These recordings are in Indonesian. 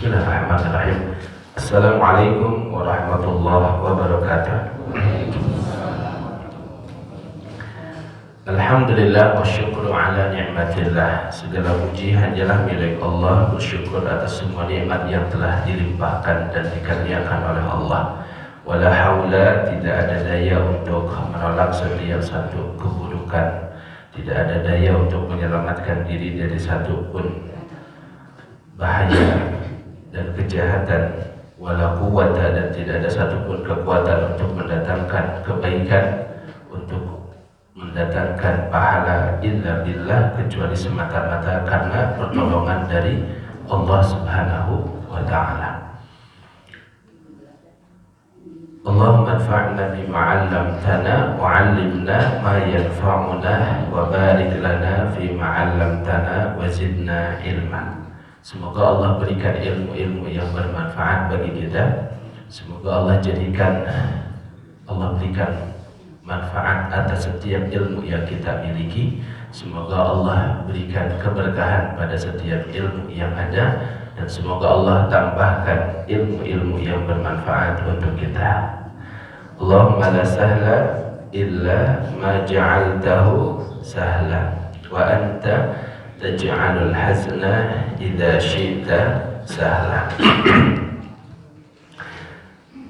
Bismillahirrahmanirrahim. Assalamualaikum warahmatullahi wabarakatuh. Alhamdulillah wa syukru ala ni'matillah. Segala puji hanyalah milik Allah. Bersyukur atas semua nikmat yang telah dilimpahkan dan dikaruniakan oleh Allah. Wala haula, tidak ada daya untuk menolak setiap satu keburukan. Tidak ada daya untuk menyelamatkan diri dari satu pun bahaya dan kejahatan. Wala quwwata, dan tidak ada satupun kekuatan untuk mendatangkan kebaikan, untuk mendatangkan pahala illa billah, kecuali semata-mata karena pertolongan dari Allah Subhanahu wa ta'ala. Allahumma anfa'na bima 'allamtana wa 'allimna ma yanfa'una wa barik lana fima 'allamtana wa zidna ilman. Semoga Allah berikan ilmu-ilmu yang bermanfaat bagi kita. Semoga Allah berikan manfaat atas setiap ilmu yang kita miliki. Semoga Allah berikan keberkahan pada setiap ilmu yang ada, dan semoga Allah tambahkan ilmu-ilmu yang bermanfaat untuk kita. Allahumma la sahla illa ma ja'altahu sahla wa anta taj'alul hazna idza syi'ta sahla.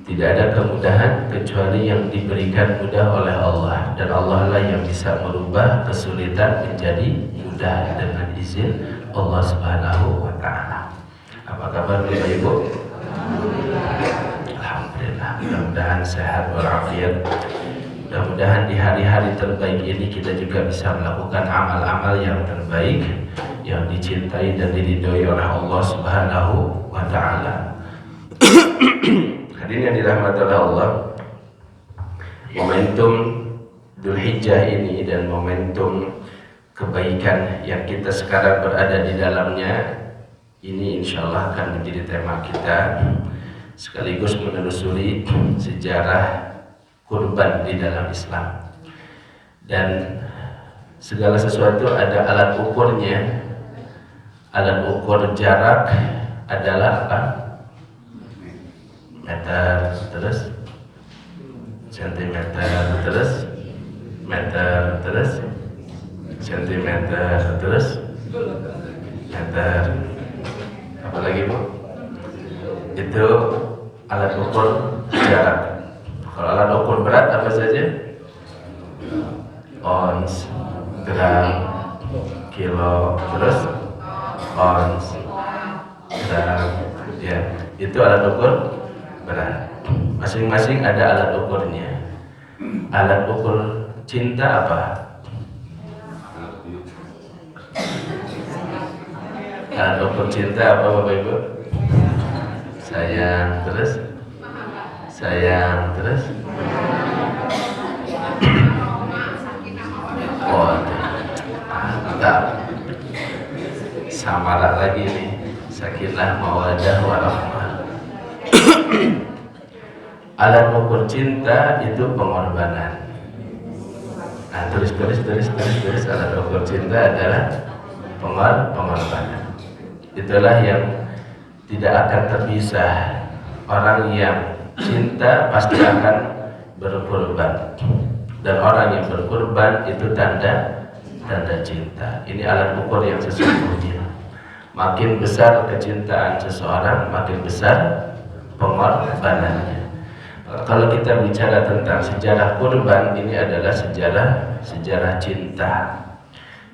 Tidak ada kemudahan kecuali yang diberikan mudah oleh Allah, dan Allah lah yang bisa merubah kesulitan menjadi mudah dengan izin Allah Subhanahu wa ta'ala. Apa kabar Bapak Ibu? Alhamdulillah. Mudah-mudahan sehat walafiat. Mudah-mudahan di hari-hari terbaik ini kita juga bisa melakukan amal-amal yang terbaik, yang dicintai dan diridhoi oleh Allah Subhanahu wa ta'ala. Hadirin yang dirahmati oleh Allah, momentum Dzulhijjah ini dan momentum kebaikan yang kita sekarang berada di dalamnya ini insyaallah akan menjadi tema kita, sekaligus menelusuri sejarah kurban di dalam Islam. Dan segala sesuatu ada alat ukurnya. Alat ukur jarak adalah apa? Meter, terus sentimeter, terus meter, terus sentimeter, terus meter. Apa lagi Bu? Itu alat ukur jarak. Kalau alat ukur berat apa saja? Ons, gram, kilo, terus ons, gram, ya, itu alat ukur berat. Masing-masing ada alat ukurnya. Alat ukur cinta apa? Alat ukur cinta apa Bapak Ibu? Sayang, terus sayang, terus oh, enggak samalah lagi nih, sakinah mawaddah warahmah. Alat ukur cinta itu pengorbanan. Nah, tulis alat ukur cinta adalah pengorbanan. Itulah yang tidak akan terpisah. Orang yang cinta pasti akan berkorban, dan orang yang berkorban itu tanda cinta. Ini alat ukur yang sesungguhnya. Makin besar kecintaan seseorang, makin besar pengorbanannya. Kalau kita bicara tentang sejarah kurban, ini adalah sejarah cinta.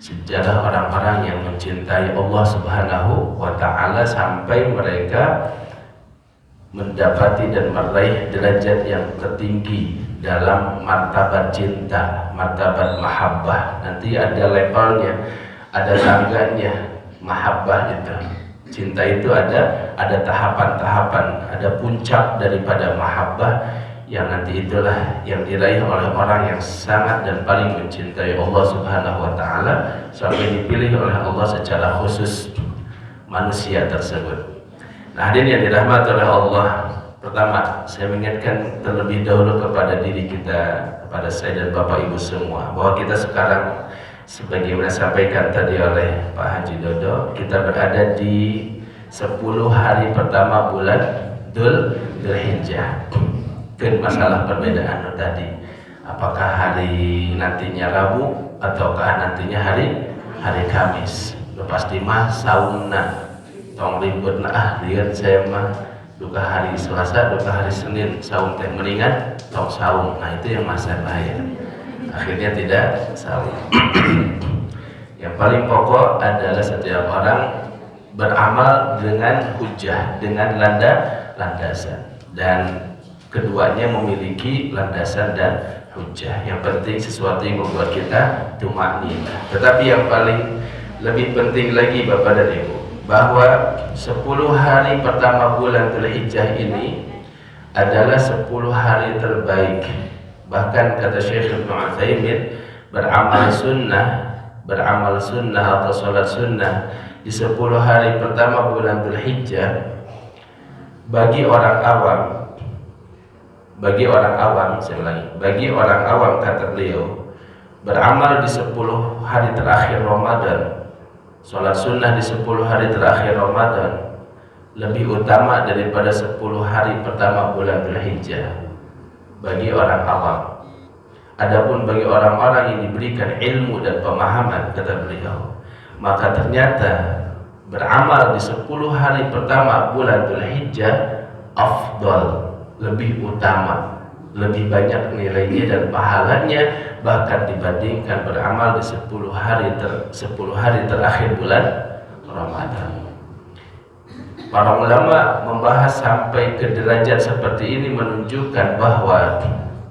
Sejarah orang-orang yang mencintai Allah Subhanahu wa ta'ala sampai mereka mendapati dan meraih derajat yang tertinggi dalam martabat cinta, martabat mahabbah. Nanti ada levelnya, ada tangganya. Mahabbah itu, cinta itu ada tahapan-tahapan, ada puncak daripada mahabbah, yang nanti itulah yang diraih oleh orang yang sangat dan paling mencintai Allah Subhanahu wa ta'ala, sampai dipilih oleh Allah secara khusus manusia tersebut. Nah, hadirin yang dirahmati oleh Allah, pertama saya mengingatkan terlebih dahulu kepada diri kita, kepada saya dan Bapak Ibu semua, bahwa kita sekarang sebagaimana disampaikan tadi oleh Pak Haji Dodo, kita berada di 10 hari pertama bulan Dzulhijjah. Kan masalah perbedaan tadi, apakah hari nantinya Rabu ataukah nantinya hari Kamis. Lepas di mah saumna tong ribut lihat saya mah duka hari Selasa, duka hari Senin saum teh mendingan tong saum. Nah itu yang masalah ya, akhirnya tidak saum. Yang paling pokok adalah setiap orang beramal dengan hujjah, dengan landasan, dan keduanya memiliki landasan dan hujjah. Yang penting sesuatu yang membuat kita tumakninah. Tetapi yang paling lebih penting lagi Bapak dan Ibu, bahwa 10 hari pertama bulan Dzulhijjah ini adalah 10 hari terbaik. Bahkan kata Syekh Ibnu Utsaimin, beramal sunnah atau sholat sunnah di 10 hari pertama bulan Dzulhijjah bagi orang awam kata beliau, beramal di 10 hari terakhir Ramadan, sholat sunnah di 10 hari terakhir Ramadan lebih utama daripada 10 hari pertama bulan Dzulhijjah bagi orang awam. Adapun bagi orang-orang yang diberikan ilmu dan pemahaman, kata beliau, maka ternyata beramal di 10 hari pertama bulan Dzulhijjah afdal, lebih utama, lebih banyak nilainya dan pahalanya, bahkan dibandingkan beramal di 10 hari terakhir bulan Ramadan. Para ulama membahas sampai ke derajat seperti ini, menunjukkan bahwa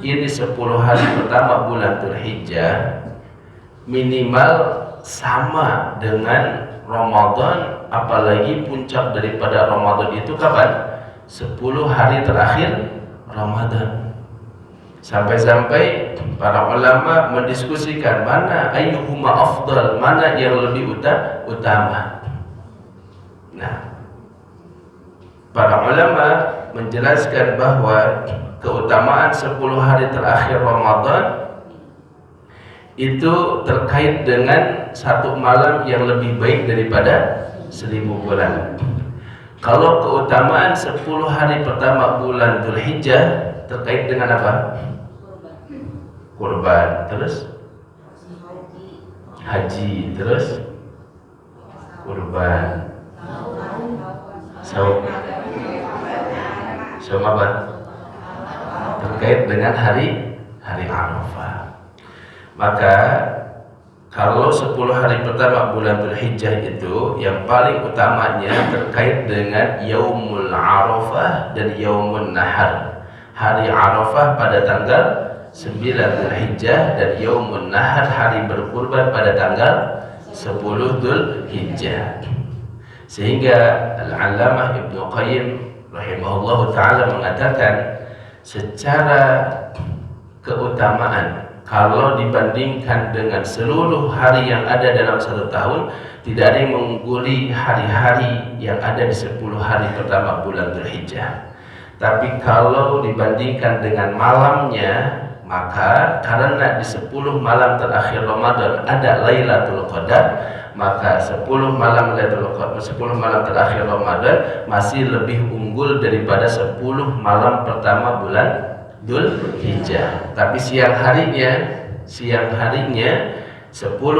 ini 10 hari pertama bulan Dzulhijjah minimal sama dengan Ramadan, apalagi puncak daripada Ramadan itu kapan? 10 hari terakhir Ramadan. Sampai-sampai para ulama mendiskusikan mana ayyuhuma afdal, mana yang lebih utama. Nah, para ulama menjelaskan bahwa keutamaan 10 hari terakhir Ramadan itu terkait dengan satu malam yang lebih baik daripada 1000 bulan. Kalau keutamaan 10 hari pertama bulan Dzulhijjah terkait dengan apa? Kurban, terus haji, terus kurban, saum apa? Terkait dengan hari Arafah. Maka kalau 10 hari pertama bulan Dzulhijjah itu yang paling utamanya terkait dengan Yaumul Arafah dan Yaumun Nahar. Hari Arafah pada tanggal 9 Dzulhijjah dan Yaumun Nahar, hari berkurban, pada tanggal 10 Dzulhijjah. Sehingga Al-Allamah Ibnu Qayyim rahimahullah ta'ala mengatakan secara keutamaan, kalau dibandingkan dengan seluruh hari yang ada dalam satu tahun, tidak ada yang mengungguli hari-hari yang ada di 10 hari pertama bulan Dzulhijjah. Tapi kalau dibandingkan dengan malamnya, maka karena di 10 malam terakhir Ramadan ada Lailatul Qadar, maka 10 malam terakhir Ramadan masih lebih unggul daripada 10 malam pertama bulan Dzulhijjah. Tapi siang harinya 10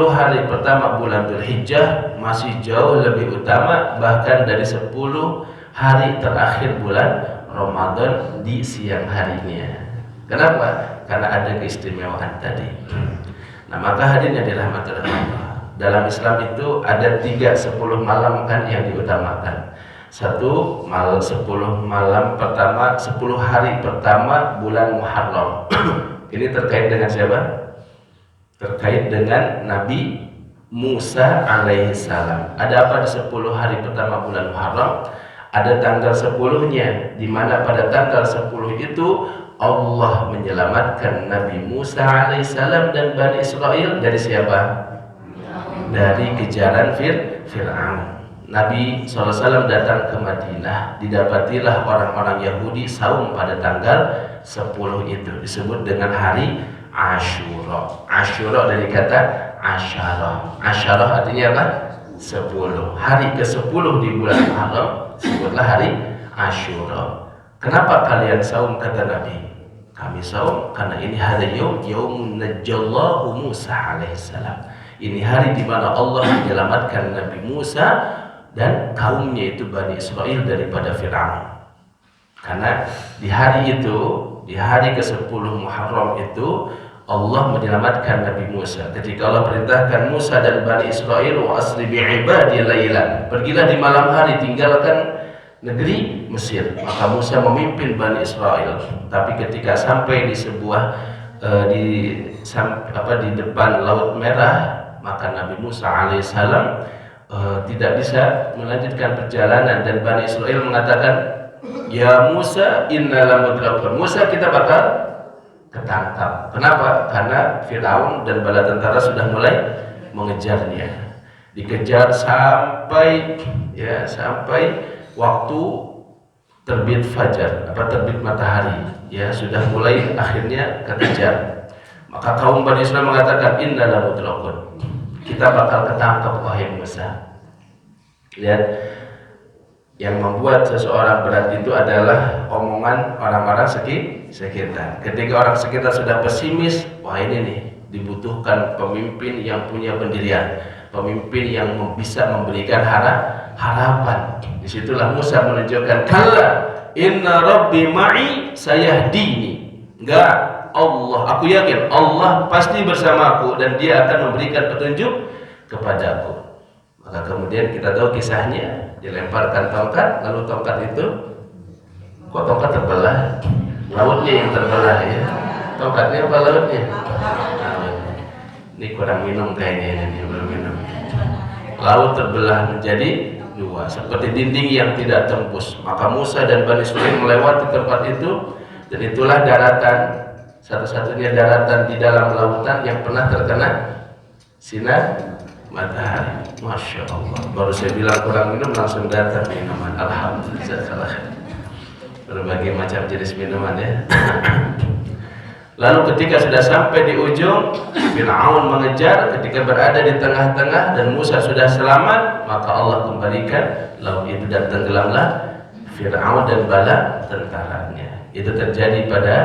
hari pertama bulan Dzulhijjah masih jauh lebih utama, bahkan dari 10 hari terakhir bulan Ramadan di siang harinya. Kenapa? Karena ada keistimewaan tadi. Nah, maka hadirin yang dirahmati Allah, dalam Islam itu ada 10 malam kan yang diutamakan. 10 malam pertama, 10 hari pertama bulan Muharram. Ini terkait dengan siapa? Terkait dengan Nabi Musa alaihissalam. Ada apa di 10 hari pertama bulan Muharram? Ada tanggal 10-nya, di mana pada tanggal 10 itu Allah menyelamatkan Nabi Musa alaihissalam dan Bani Israel dari siapa? Dari kejaran Fir'aun. Nabi SAW datang ke Madinah, didapatilah orang-orang Yahudi saum pada tanggal 10 itu, disebut dengan hari Asyura. Asyura dari kata asyarah. Asyarah artinya apa? Hari ke-10 di bulan Muharram sebutlah hari Asyura. Kenapa kalian saum, kata Nabi? Kami saum karena ini hari yaumun najjallahu Musa alaihissalam. Ini hari di mana Allah menyelamatkan Nabi Musa dan kaumnya itu Bani Israel daripada Fir'aun. Karena di hari itu, di hari ke-10 Muharram itu Allah menyelamatkan Nabi Musa. Ketika Allah perintahkan Musa dan Bani Israel, wa asri bi'ibadi laylan, pergilah di malam hari, tinggalkan negeri Mesir. Maka Musa memimpin Bani Israel. Tapi ketika sampai di sebuah di depan Laut Merah, maka Nabi Musa alaihissalam tidak bisa melanjutkan perjalanan dan Bani Israel mengatakan, ya Musa inna lamudrakun, Musa kita bakal ketangkap. Kenapa? Karena Fir'aun dan bala tentara sudah mulai mengejarnya. Dikejar sampai waktu terbit fajar, terbit matahari, ya sudah mulai akhirnya kekejar. Maka kaum Bani Israil mengatakan, inna lamudrakun, kita bakal ketangkap wahai Musa. Lihat, yang membuat seseorang berat itu adalah omongan orang-orang sekitar. Ketika orang sekitar sudah pesimis, wah ini nih dibutuhkan pemimpin yang punya pendirian, pemimpin yang bisa memberikan harapan. Disitulah Musa menunjukkan, kalla inna rabbi ma'i sayahdini. Enggak, Allah, aku yakin Allah pasti bersamaku dan dia akan memberikan petunjuk kepadaku. Maka kemudian kita tahu kisahnya, dilemparkan tongkat, lalu tongkat itu kok tongkat terbelah, lautnya yang terbelah ya. Tongkatnya apa lautnya? Ini kurang minum kayaknya, ini belum minum. Laut terbelah menjadi dua, seperti dinding yang tidak tembus. Maka Musa dan Bani Israil melewati tempat itu, dan itulah daratan, satu-satunya daratan di dalam lautan yang pernah terkena sinar matahari. Masya Allah, baru saya bilang kurang minum langsung datang minuman. Alhamdulillah, berbagai macam jenis minuman ya. Lalu ketika sudah sampai di ujung, Fir'aun mengejar. Ketika berada di tengah-tengah dan Musa sudah selamat, maka Allah kembalikan laut itu dan tenggelamlah Fir'aun dan bala tentaranya. Itu terjadi pada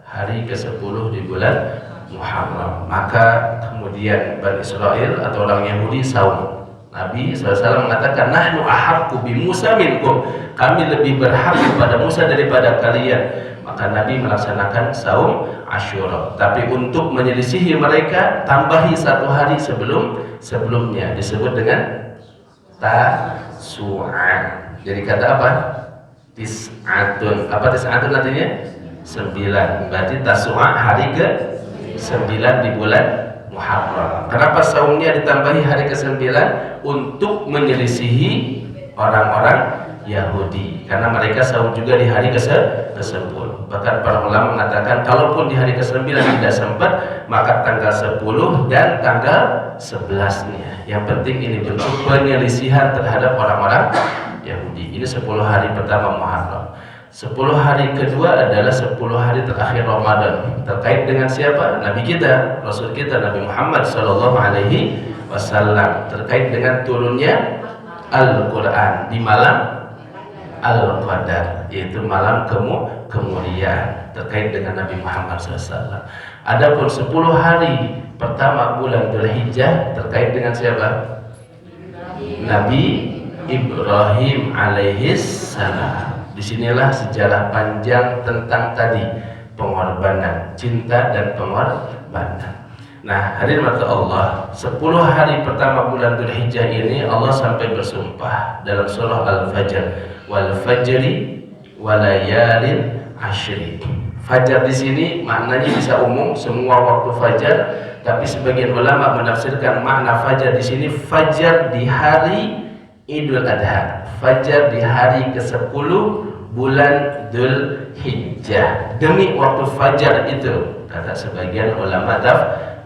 hari ke-10 di bulan Muharram. Maka kemudian Bani Israel atau orang Yahudi saum. Nabi SAW mengatakan, nahnu ahaqqu bi Musa minkum, kami lebih berhak kepada Musa daripada kalian. Maka Nabi melaksanakan saum Asyura. Tapi untuk menyelisihi mereka, tambahi 1 hari sebelumnya, disebut dengan Tasu'an. Jadi kata apa? Tis'atun. Apa tis'atun artinya? 9. Berarti Tasu'an hari ke-9 di bulan Muharram. Kenapa saumnya ditambahi hari ke-9? Untuk menyelisihi orang-orang Yahudi, karena mereka saum juga di hari ke-10. Bahkan para ulama mengatakan, kalaupun di hari ke-9 tidak sempat, maka tanggal 10 dan tanggal 11-nya. Yang penting ini bentuk penyelisihan terhadap orang-orang Yahudi. Ini 10 hari pertama Muharram. 10 hari kedua adalah 10 hari terakhir Ramadan. Terkait dengan siapa? Nabi kita, Rasul kita, Nabi Muhammad SAW. Terkait dengan turunnya Al-Quran di malam Al-Qadar, yaitu malam kemuliaan, terkait dengan Nabi Muhammad SAW. Adapun 10 hari pertama bulan Dzulhijjah terkait dengan siapa? Nabi Ibrahim alaihissalam. Disinilah sejarah panjang tentang tadi pengorbanan, cinta dan pengorbanan. Nah, hadirin mata Allah, 10 hari pertama bulan Dzulhijjah ini Allah sampai bersumpah dalam surah Al-Fajr, wal fajri walayalin ashri. Fajar di sini maknanya bisa umum, semua waktu fajar, tapi sebagian ulama menafsirkan makna fajar di sini fajar di hari Idul Adha, fajar di hari ke-10 bulan Dzulhijjah. Demi waktu fajar itu, kata sebagian ulama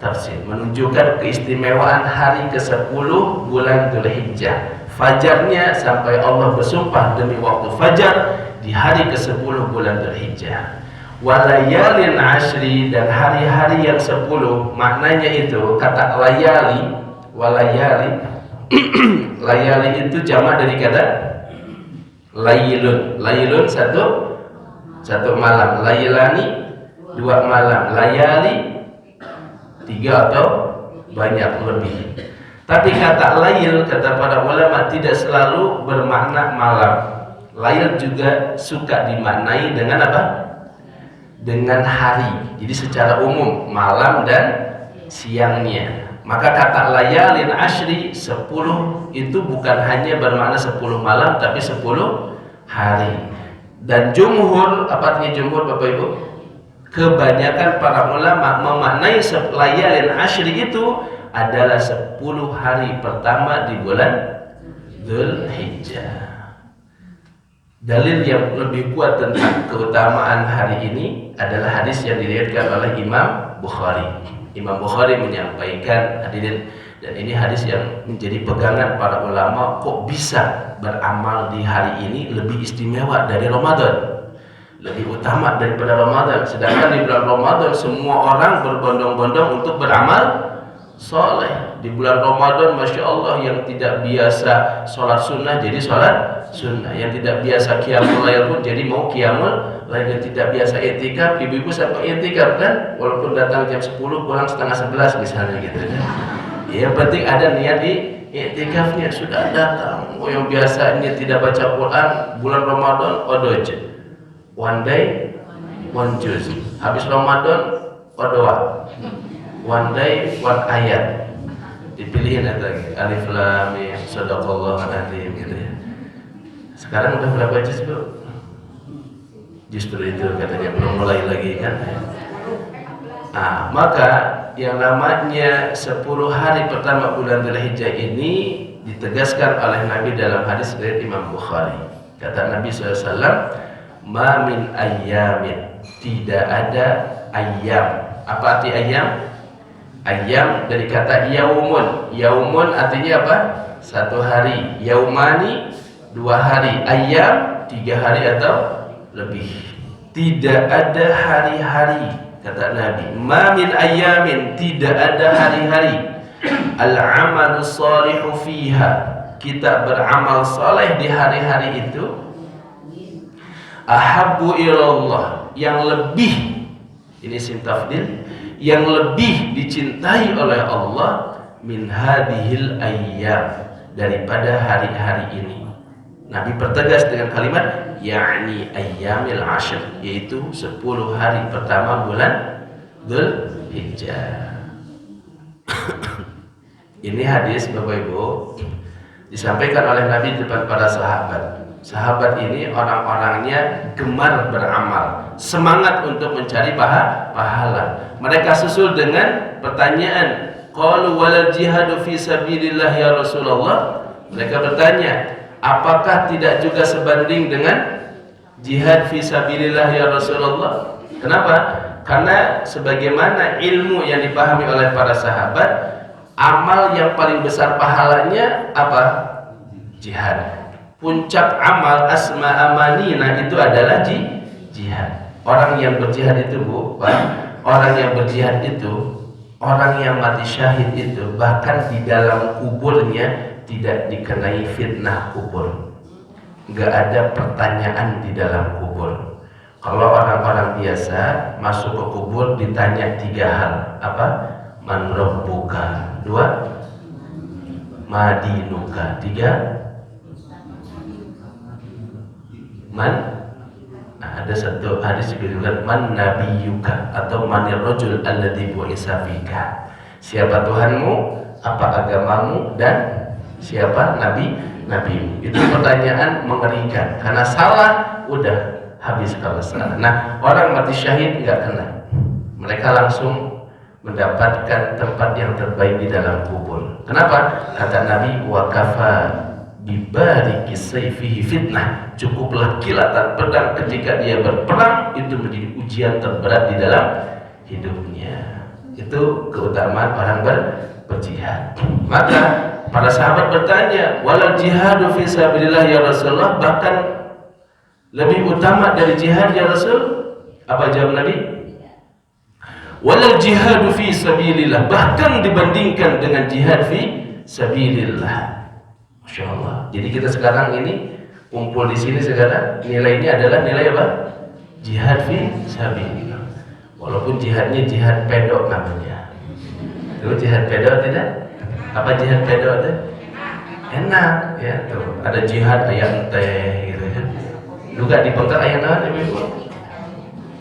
tafsir, menunjukkan keistimewaan hari ke-10 bulan Dzulhijjah. Fajarnya sampai Allah bersumpah demi waktu fajar di hari ke-10 bulan Dzulhijjah. Walayalin ashri, dan hari-hari yang 10, maknanya itu kata layali, walayali Layali itu jamak dari kata lailun. Lailun satu malam. Lailani dua malam. Layali tiga atau banyak lebih. Tapi kata lail, kata para ulama, tidak selalu bermakna malam. Lail juga suka dimaknai dengan apa? Dengan hari. Jadi secara umum malam dan siangnya. Maka kata layalin ashri 10 itu bukan hanya bermakna 10 malam, tapi 10 hari. Dan jumhur, apa artinya jumhur Bapak Ibu? Kebanyakan para ulama memaknai layalin ashri itu adalah 10 hari pertama di bulan Dzulhijjah. Dalil yang lebih kuat tentang keutamaan hari ini adalah hadis yang diriwayatkan oleh Imam Bukhari. Imam Bukhari menyampaikan, hadirin, dan ini hadis yang menjadi pegangan para ulama, kok bisa beramal di hari ini lebih istimewa dari Ramadan, lebih utama daripada Ramadan. Sedangkan di bulan Ramadan semua orang berbondong-bondong untuk beramal soleh. Di bulan Ramadan, Masya Allah, yang tidak biasa sholat sunnah jadi sholat sunnah, yang tidak biasa qiyamul lail pun jadi mau qiyamul lail, yang tidak biasa i'tikaf, ibu-ibu sampai i'tikaf kan, walaupun datang jam 10 pulang setengah 11 misalnya gitu kan. Ya, yang penting ada niat di i'tikafnya, sudah datang. Oh, yang biasa ini tidak baca Quran, bulan Ramadan odoj, one day one juz. Habis Ramadan odoa, one day one ayat. Dipilihin lagi alif lam mim sadaqallahu azim gitu ya. Sekarang udah berapa juz, Bu? Justru itu katanya belum mulai lagi kan. Nah, maka yang namanya 10 hari pertama bulan Dzulhijjah ini ditegaskan oleh Nabi dalam hadis riwayat Imam Bukhari. Kata Nabi SAW, ma min ayyamin, tidak ada ayam. Apa arti ayam? Ayam dari kata yaumun. Yaumun artinya apa? Satu hari. Yaumani 2 hari. Ayam 3 hari atau lebih. Tidak ada hari-hari, kata Nabi. Ma min ayyamin, tidak ada hari-hari. Al-amalu shalihu fiha, kita beramal soleh di hari-hari itu. Ahabbu ilallah, yang lebih, ini sim tafdil, yang lebih dicintai oleh Allah min hadhil ayyam, daripada hari-hari ini. Nabi pertegas dengan kalimat yakni ayyamil ashr, yaitu 10 hari pertama bulan Dzulhijjah. Ini hadis Bapak Ibu disampaikan oleh Nabi di depan para sahabat. Sahabat ini orang-orangnya gemar beramal, semangat untuk mencari pahala. Mereka susul dengan pertanyaan, qalu walal jihadu fi sabilillah ya Rasulullah. Mereka bertanya, apakah tidak juga sebanding dengan jihad fi sabilillah ya Rasulullah? Kenapa? Karena sebagaimana ilmu yang dipahami oleh para sahabat, amal yang paling besar pahalanya apa? Jihad. Puncak amal asma amanina itu adalah jihad. Orang yang berjihad itu, Bu, orang yang berjihad itu, orang yang mati syahid itu, bahkan di dalam kuburnya tidak dikenai fitnah kubur. Enggak ada pertanyaan di dalam kubur. Kalau orang-orang biasa masuk ke kubur ditanya 3 hal. Apa? Man rabbuka. 2, madinuka. 3, ada satu hadis juga, man nabiyuka, atau manir rajul alladzi bu'itsa fika. Siapa Tuhanmu, apa agamamu, dan siapa nabimu. Itu pertanyaan mengerikan, karena salah udah habis kalau salah. Nah, orang mati syahid enggak kena. Mereka langsung mendapatkan tempat yang terbaik di dalam kubur. Kenapa? Kata Nabi, wa kafa bibariki sayfihi fitnah, cukuplah kilatan pedang ketika dia berperang itu menjadi ujian terberat di dalam hidupnya. Itu keutamaan orang berjihad. Maka para sahabat bertanya, walal jihadu fi sabilillah ya Rasulullah, bahkan lebih utama dari jihad ya Rasul? Apa jawab Nabi? Walal jihadu fi sabilillah, bahkan dibandingkan dengan jihad fi sabilillah. Masya Allah. Jadi kita sekarang ini kumpul di sini sekarang nilainya adalah nilai apa? Jihad fi sabilillah. Walaupun jihadnya jihad pedok namanya. Itu jihad pedok tidak? Apa jihad pedok itu? Enak ya tuh. Ada jihad ayam teh gitu kan. Juga di pengker ayam naon ibu?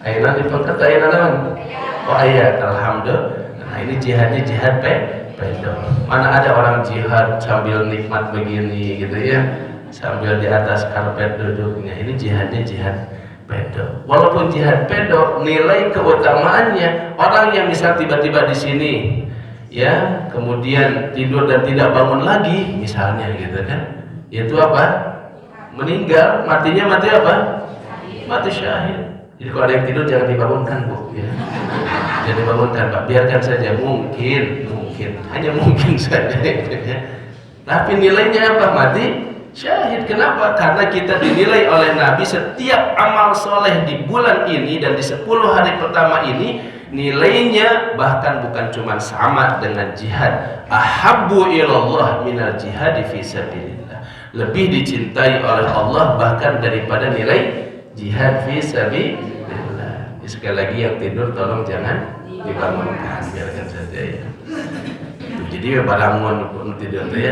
Ayam naon di pengker ayam naon? Oh ayat, alhamdulillah. Nah ini jihadnya jihad pedok. Mana ada orang jihad sambil nikmat begini gitu ya, sambil di atas karpet duduknya. Ini jihadnya jihad pedok. Walaupun jihad pedok, nilai keutamaannya orang yang bisa tiba-tiba di sini, ya, kemudian tidur dan tidak bangun lagi, misalnya gitu kan, itu apa? Meninggal, matinya mati apa? Mati syahid. Jadi kalau ada yang tidur jangan dibangunkan bu, ya. Jangan dibangunkan pak, biarkan saja, mungkin, hanya mungkin saja. Tapi nilainya apa? Mati syahid. Kenapa? Karena kita dinilai oleh Nabi setiap amal soleh di bulan ini dan di 10 hari pertama ini nilainya bahkan bukan cuma sama dengan jihad. Ahabbu ilallah minal jihad fi sabilillah. Lebih dicintai oleh Allah bahkan daripada nilai jihad fi sabilillah. Sekali lagi yang tidur tolong jangan dibangunkan, biarkan saja ya. Jadi bangun pun tidur ya.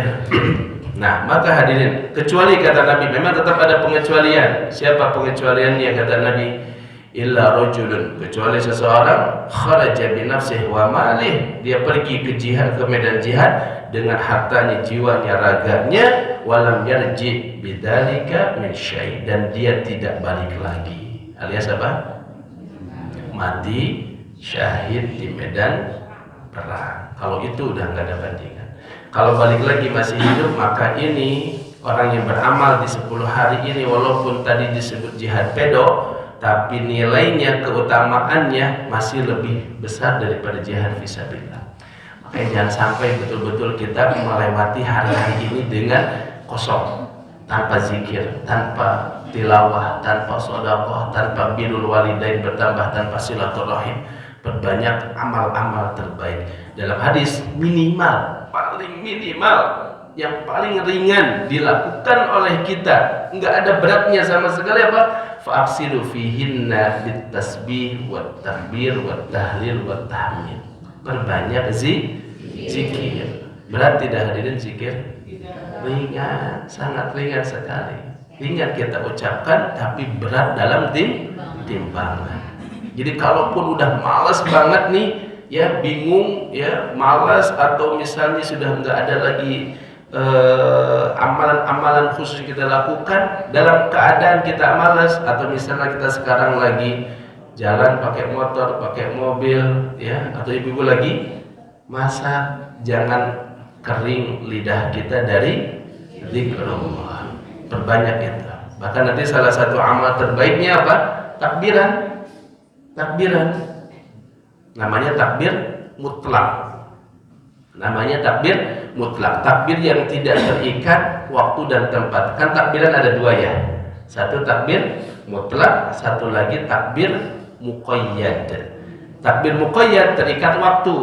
Nah, maka hadirin, kecuali kata Nabi, memang tetap ada pengecualian. Siapa pengecualiannya kata Nabi? Illa rajulun, kecuali seseorang kharaja bi nafsihi wa malih, dia pergi ke jihad, ke medan jihad dengan hartanya, jiwanya, raganya, walam yarji bidzalika min syai', dan dia tidak balik lagi. Alias apa? Mati syahid di medan perang. Kalau itu udah nggak ada bandingan. Kalau balik lagi masih hidup, maka ini orang yang beramal di 10 hari ini, walaupun tadi disebut jihad pedok, tapi nilainya, keutamaannya masih lebih besar daripada jihad fisabilillah. Makanya jangan sampai betul-betul kita melewati hari-hari ini dengan kosong, tanpa zikir, tanpa tilawah, tanpa sedekah, tanpa birrul walidain bertambah, tanpa silaturahim. Perbanyak amal-amal terbaik. Dalam hadis minimal, paling minimal, yang paling ringan dilakukan oleh kita, enggak ada beratnya sama sekali apa? Fa'aksidu fihinna bitasbih wat takbir wat tahlil wat tahmid. Berbanyak zikir. Berat tidak hadirin zikir? Ringan, sangat ringan sekali. Ringan kita ucapkan, tapi berat dalam timbangan. Jadi kalaupun udah malas banget nih, ya bingung, ya malas, atau misalnya sudah nggak ada lagi amalan-amalan khusus kita lakukan dalam keadaan kita malas, atau misalnya kita sekarang lagi jalan pakai motor, pakai mobil, ya, atau ibu-ibu lagi masak, jangan kering lidah kita dari zikrullah. Perbanyak itu. Bahkan nanti salah satu amal terbaiknya apa? Takbiran. Namanya takbir mutlak. Takbir yang tidak terikat waktu dan tempat. Kan takbiran ada dua ya. Satu takbir mutlak, satu lagi takbir muqayyad. Takbir muqayyad terikat waktu.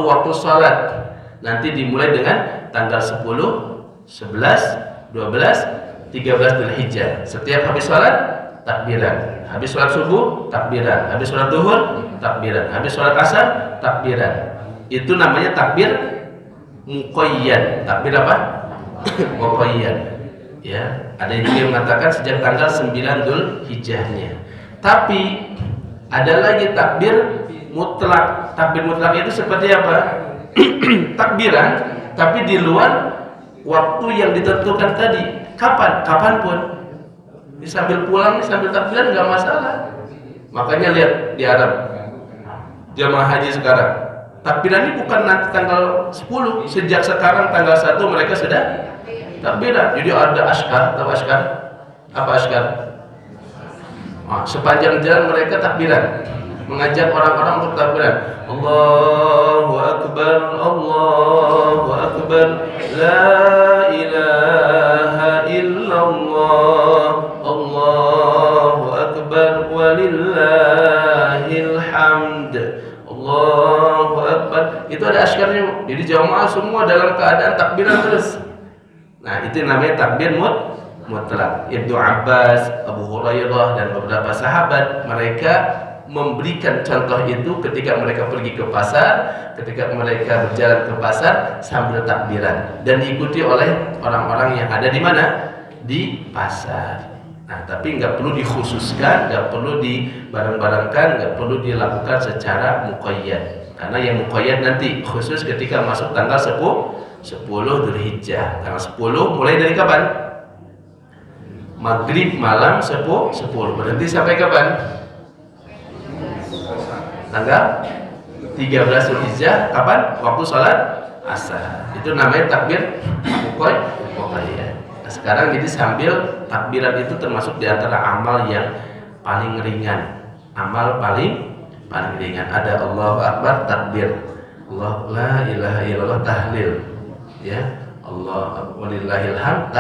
Waktu salat. Nanti dimulai dengan tanggal 10, 11, 12, 13 Dzulhijjah. Setiap habis salat takbiran, habis sholat subuh takbiran, habis sholat duhur takbiran, habis sholat asar takbiran. Itu namanya takbir muqayyad. Takbir apa? Muqayyad. Ya, ada juga yang mengatakan sejak tanggal 9 Dzulhijjahnya. Tapi ada lagi takbir mutlak. Takbir mutlak itu seperti apa? Takbiran tapi di luar waktu yang ditentukan tadi. Kapanpun. Sambil pulang, sambil takbiran nggak masalah. Makanya lihat di Arab, jamaah haji sekarang, takbiran ini bukan nanti tanggal 10, sejak sekarang tanggal 1 mereka sudah takbiran. Jadi ada askar, tahu askar? Apa askar? Sepanjang jalan mereka takbiran, mengajak orang-orang untuk takbiran. Allahu Akbar, Allahu Akbar, la ilaha illallah, Allahu Akbar, walillahil hamd, Allahu Akbar. Itu ada askarnya. Jadi jamaah semua dalam keadaan takbiran terus. itu namanya takbir mutlak. Ibnu Abbas, Abu Hurairah dan beberapa sahabat mereka memberikan contoh itu ketika mereka pergi ke pasar, ketika mereka berjalan ke pasar sambil takbiran dan diikuti oleh orang-orang yang ada di mana? Di pasar. Nah, tapi nggak perlu dikhususkan, nggak perlu dibareng-barengkan, nggak perlu dilakukan secara muqayyad. Karena yang muqayyad nanti khusus ketika masuk tanggal 10 Dzulhijjah. Tanggal 10 mulai dari kapan? Maghrib malam 10 berhenti sampai kapan? Tanggal 13 Dzulhijjah. Kapan? Waktu sholat asar. Itu namanya takbir muqayyad. Nah, sekarang jadi sambil takbiran itu termasuk di antara amal yang paling ringan. Amal paling ringan. Ada Allahu Akbar takbir, Allah la ilaha illallah tahlil, ya Allah walillahil hamd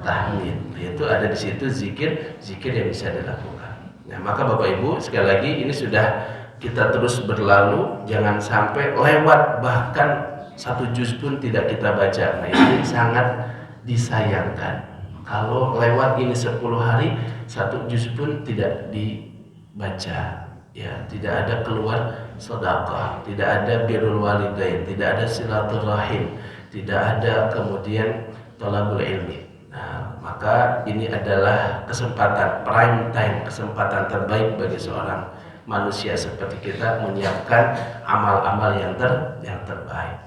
tahmid. Itu ada di situ zikir yang bisa dilakukan. Nah, maka Bapak Ibu sekali lagi ini sudah kita terus berlalu, jangan sampai lewat bahkan satu juz pun tidak kita baca. Nah, ini sangat disayangkan. Kalau lewat ini 10 hari satu juz pun tidak dibaca, ya tidak ada keluar sedekah, tidak ada birrul walidain, tidak ada silaturahim, tidak ada kemudian thalabul ilmi. Nah, maka ini adalah kesempatan prime time, kesempatan terbaik bagi seorang manusia seperti kita menyiapkan amal-amal yang terbaik.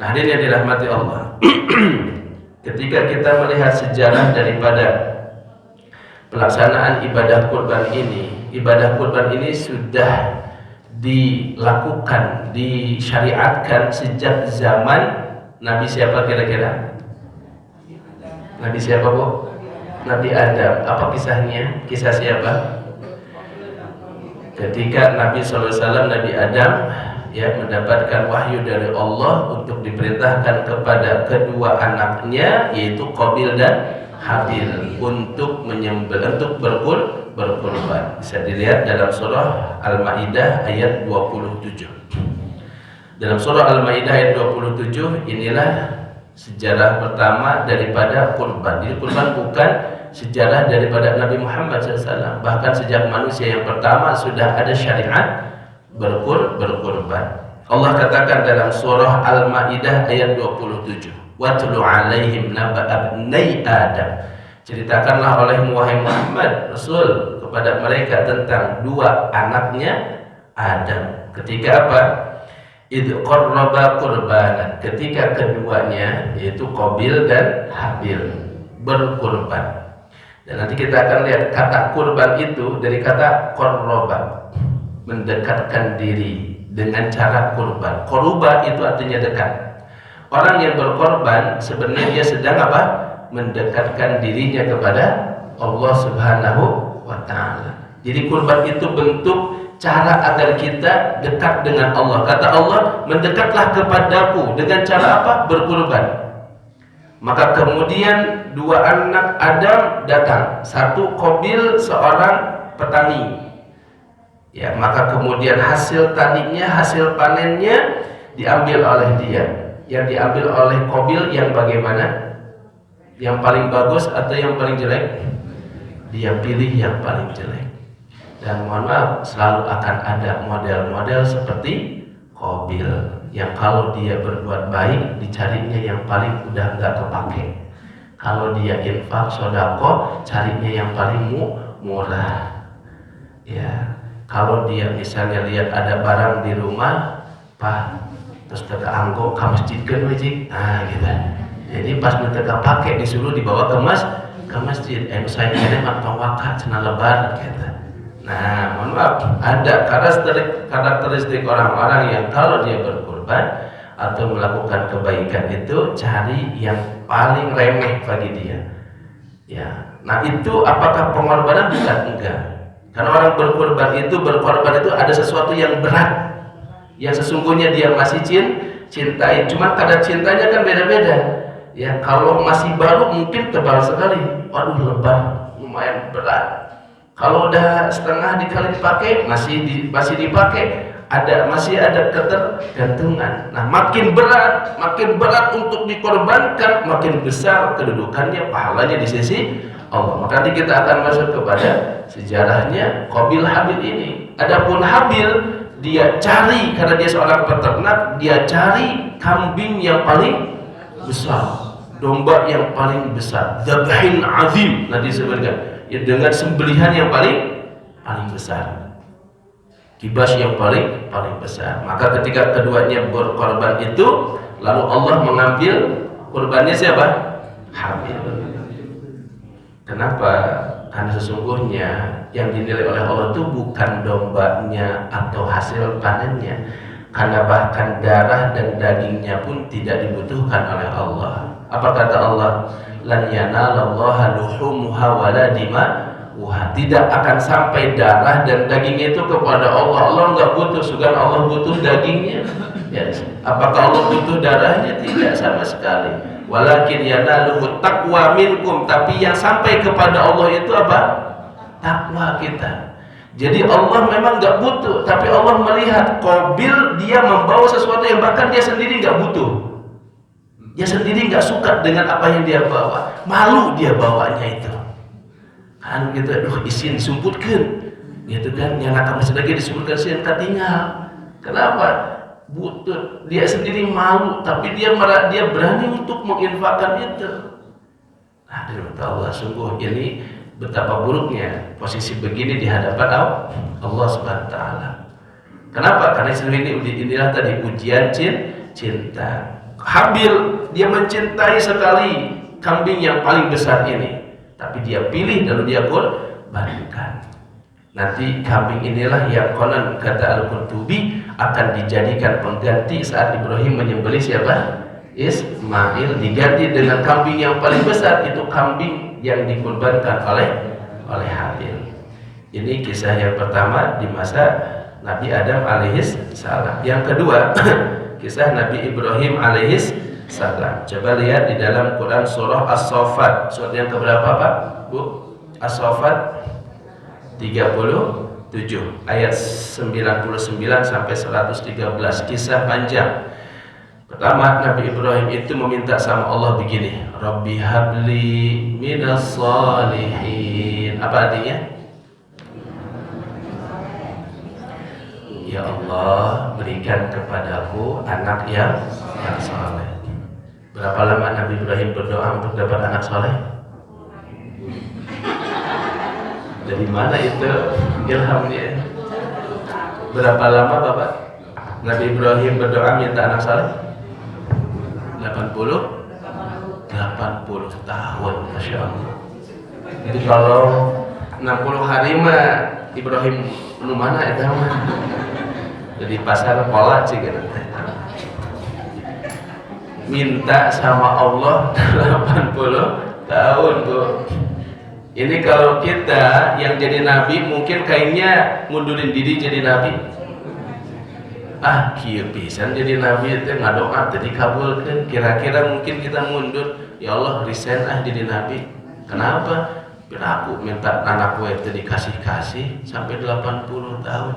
Nah, hadirin yang dirahmati Allah. Ketika kita melihat sejarah daripada pelaksanaan ibadah kurban ini sudah dilakukan, disyariatkan sejak zaman Nabi siapa kira-kira? Nabi siapa, Bu? Nabi Adam. Apa kisahnya? Kisah siapa? Ketika Nabi SAW, Nabi Adam ya mendapatkan wahyu dari Allah untuk diperintahkan kepada kedua anaknya yaitu Qabil dan Habil untuk berkurban. Bisa dilihat dalam surah Al-Maidah ayat 27. Dalam surah Al-Maidah ayat 27 inilah sejarah pertama daripada kurban. Jadi kurban bukan sejarah daripada Nabi Muhammad SAW. Bahkan sejak manusia yang pertama sudah ada syariat berkurban. Allah katakan dalam surah Al-Maidah ayat 27, "Watlu 'alaihim naba'a ibnai Adam." Ceritakanlah olehmu wahai Muhammad Rasul kepada mereka tentang dua anaknya Adam. Ketika apa? Idh qarraba qurbanan. Ketika keduanya yaitu Qabil dan Habil berkurban. Dan nanti kita akan lihat kata kurban itu dari kata qarraba, mendekatkan diri dengan cara kurban. Qurba itu artinya dekat. Orang yang berkorban sebenarnya dia sedang apa? Mendekatkan dirinya kepada Allah Subhanahu wa ta'ala. Jadi kurban itu bentuk cara agar kita dekat dengan Allah. Kata Allah, mendekatlah kepadaku dengan cara apa? Berkurban. Maka kemudian dua anak Adam datang. Satu Qabil, seorang petani. Ya, maka kemudian hasil taninya, hasil panennya diambil oleh dia. Yang diambil oleh Qabil yang bagaimana? Yang paling bagus atau yang paling jelek? Dia pilih yang paling jelek. Dan mohon maaf, selalu akan ada model-model seperti Qabil yang kalau dia berbuat baik dicarinya yang paling udah nggak kepake. Kalau dia infak sodako carinya yang paling murah. Ya, kalau dia misalnya lihat ada barang di rumah, Pak, terus teka anggo ke masjid kan wajib, nah gitu. Jadi pas mereka pakai disuruh dibawa ke masjid. Saya ini makan wakat cina lebar gitu. Nah, mohon maaf, ada karakteristik orang-orang yang kalau dia berkurban atau melakukan kebaikan itu cari yang paling remeh bagi dia. Ya, nah itu apakah pengorbanan? Bukan, enggak. Karena orang berkorban itu ada sesuatu yang berat, yang sesungguhnya dia masih cintai. Cuma kadar cintanya kan beda-beda. Ya, kalau masih baru mungkin tebal sekali, waduh lebar, lumayan berat. Kalau udah setengah dikali dipakai masih dipakai, masih ada ketergantungan. Nah, makin berat untuk dikorbankan, makin besar kedudukannya, pahalanya di sisi Allah. Maka nanti kita akan masuk kepada sejarahnya Qabil Habil ini. Adapun Habil, dia cari, karena dia seorang peternak, dia cari kambing yang paling besar, domba yang paling besar, dzabhin azim, nanti disebutkan ya, dengan sembelihan yang paling besar, kibas yang paling besar. Maka ketika keduanya berkorban itu, lalu Allah mengambil korbannya siapa? Habil. Kenapa? Karena sesungguhnya yang dinilai oleh Allah itu bukan dombanya atau hasil panennya, karena bahkan darah dan dagingnya pun tidak dibutuhkan oleh Allah. Apa kata Allah? Lan yanalallaha luhumuha wala dima'uha. Tidak akan sampai darah dan dagingnya itu kepada Allah. Allah enggak butuh, sugan Allah butuh dagingnya. Ya, apakah Allah butuh darahnya? Tidak sama sekali. Walakin yanaluhu taqwa minkum, tapi yang sampai kepada Allah itu apa? Takwa kita. Jadi Allah memang nggak butuh, tapi Allah melihat Qabil dia membawa sesuatu yang bahkan dia sendiri nggak butuh. Dia sendiri nggak suka dengan apa yang dia bawa, malu dia bawanya itu. Kan gitu, aduh isin disumputkan, gitu kan? Yang nakal masih lagi disumputkan sih tinggal. Kenapa? Butuh, dia sendiri malu, tapi dia berani untuk menginfakkan itu. Nah, dari Allah, sungguh ini betapa buruknya posisi begini di hadapan Allah Subhanahu wa taala. Kenapa? Karena inilah tadi ujian cinta. Habil dia mencintai sekali kambing yang paling besar ini, tapi dia pilih lalu dia korbankan. Nanti kambing inilah yang konon kata Al-Qurtubi akan dijadikan pengganti saat Ibrahim menyembelih siapa? Ismail, diganti dengan kambing yang paling besar, itu kambing yang dikorbankan oleh Habil. Ini kisah yang pertama di masa Nabi Adam alaihis salam. Yang kedua, kisah Nabi Ibrahim alaihis salam. Coba lihat di dalam Quran surah As-Saffat. Surat yang keberapa, Pak? Bu? As-Saffat 37 ayat 99 sampai 113, kisah panjang. Pertama, Nabi Ibrahim itu meminta sama Allah begini, Rabbi habli minas salihin. Apa artinya? Ya Allah, berikan kepadaku anak yang saleh. Berapa lama Nabi Ibrahim berdoa untuk dapat anak saleh? Dari mana itu ilhamnya? Berapa lama Bapak Nabi Ibrahim berdoa minta anak saleh? 80 tahun, Masya Allah. Jadi kalau 60 hari mah Ibrahim nu mana itu mah? Jadi pasar pola sih gitu. Minta sama Allah 80 tahun, Bu. Ini kalau kita yang jadi nabi mungkin kayaknya mundurin diri jadi nabi. Kieu pisan jadi nabi itu ngadoa teh dikabulkeun. Kira-kira mungkin kita mundur, ya Allah resign jadi nabi. Kenapa? Biar aku minta anak gue itu dikasih-kasih sampai 80 tahun.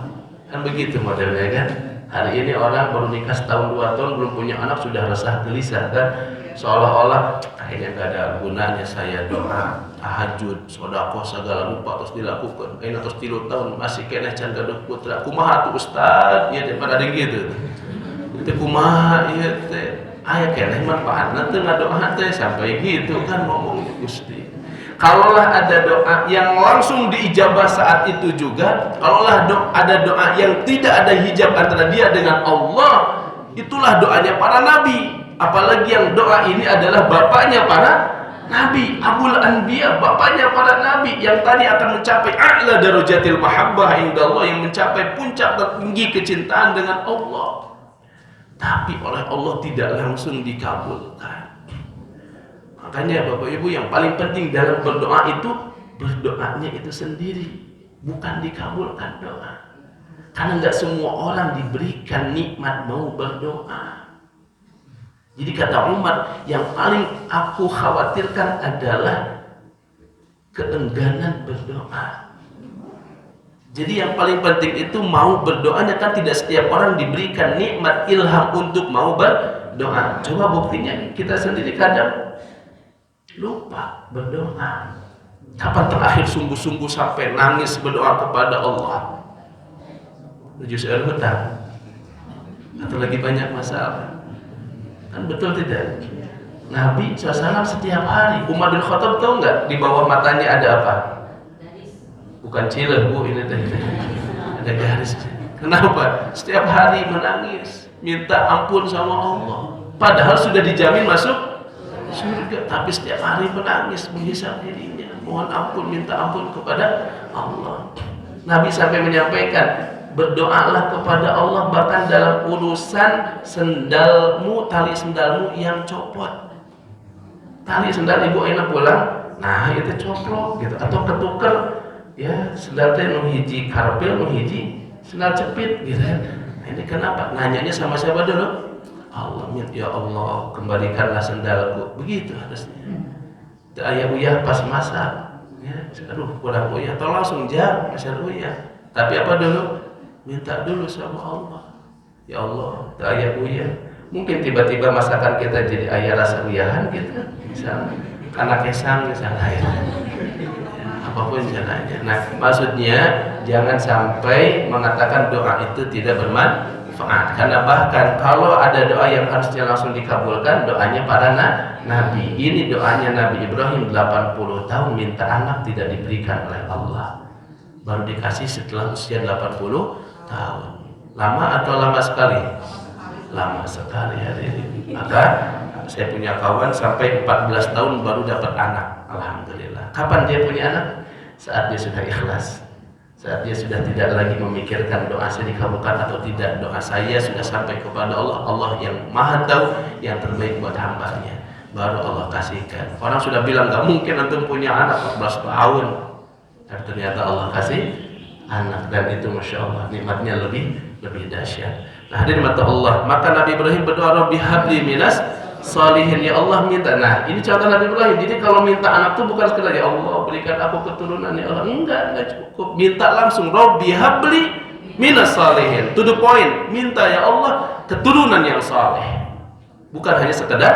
Kan begitu modelnya kan? Hari ini orang baru nikah setahun 2 tahun belum punya anak sudah resah gelisah kan? Seolah-olah kayaknya gak ada gunanya saya doa tahajud, sedekah segala rupa terus dilakukan. Ayeuna tos 3 tahun masih keneh can gaduh putra. Kumaha tuh Ustaz? Ieu teh pada ada gitu. Itu kumaha ieu teh? Aya keneh manfaatna teu ngadoa teh sampai gitu kan ngomong Gusti. Kalaulah ada doa yang langsung diijabah saat itu juga, kalaulah ada doa yang tidak ada hijab antara dia dengan Allah, itulah doanya para nabi. Apalagi yang doa ini adalah bapaknya para nabi, Abul Anbiya, bapaknya para nabi yang tadi akan mencapai a'la darajatil mahabbah indallah, yang mencapai puncak tertinggi kecintaan dengan Allah. Tapi oleh Allah tidak langsung dikabulkan. Makanya Bapak Ibu yang paling penting dalam berdoa itu berdoanya itu sendiri, bukan dikabulkan doa. Karena enggak semua orang diberikan nikmat mau berdoa. Jadi kata Umar, yang paling aku khawatirkan adalah keengganan berdoa. Jadi yang paling penting itu mau berdoanya, kan tidak setiap orang diberikan nikmat ilham untuk mau berdoa. Coba buktinya kita sendiri kadang lupa berdoa. Kapan terakhir sungguh-sungguh sampai nangis berdoa kepada Allah? Juz al-hutang atau lagi banyak masalah? Kan betul tidak? Nabi SAW setiap hari, Umar bin Khattab tahu nggak di bawah matanya ada apa? Bukan ciler bu, ini tadi ada garis. Kenapa? Setiap hari menangis, minta ampun sama Allah. Padahal sudah dijamin masuk surga, tapi setiap hari menangis, menghisap dirinya, mohon ampun, minta ampun kepada Allah. Nabi sampai menyampaikan, berdoalah kepada Allah bahkan dalam urusan sendalmu, tali sendalmu yang copot. Tali sendal ibu enak pulang, nah itu coplok gitu, atau ketuker. Ya, sendal teh nu hiji karpel, nu hiji sendal cepit gitu. Nah, ini kenapa? Nanyanya sama siapa dulu? Allah. Ya Allah, kembalikanlah sendalku. Begitu harusnya. Teu aya uyah pas masak. Ya, aduh kurang uyah, tolong langsung jam masak uyah. Tapi apa dulu? Minta dulu sama Allah. Ya Allah, teu aya uyah. Mungkin tiba-tiba masakan kita jadi aya rasa uyahan gitu. Misalnya anak kesang misalnya. Apapun caranya. Nah, maksudnya jangan sampai mengatakan doa itu tidak bermanfaat. Karena bahkan kalau ada doa yang harusnya langsung dikabulkan, doanya para nabi. Ini doanya Nabi Ibrahim 80 tahun minta anak tidak diberikan oleh Allah. Baru dikasih setelah usia 80 tahun. Lama atau lama sekali? Lama sekali hari ini. Maka saya punya kawan sampai 14 tahun baru dapat anak. Alhamdulillah. Kapan dia punya anak? Saat dia sudah ikhlas, saat dia sudah tidak lagi memikirkan doa saya dikabulkan atau tidak, doa saya sudah sampai kepada Allah. Allah yang maha tahu yang terbaik buat hambanya, baru Allah kasihkan. Orang sudah bilang gak mungkin antum punya anak 14 tahun, dan ternyata Allah kasih anak, dan itu masya Allah nikmatnya lebih dahsyat. Nah, hadirin mata Allah, maka Nabi Ibrahim berdoa, Rabbi habli minas salihin, ya Allah minta. Nah, ini contoh Nabi Ibrahim. Jadi kalau minta anak tuh bukan sekedar ya Allah berikan aku keturunan, ya Allah. Enggak cukup. Minta langsung Rabbi habli minas salihin. To the point. Minta ya Allah keturunan yang saleh. Bukan hanya sekedar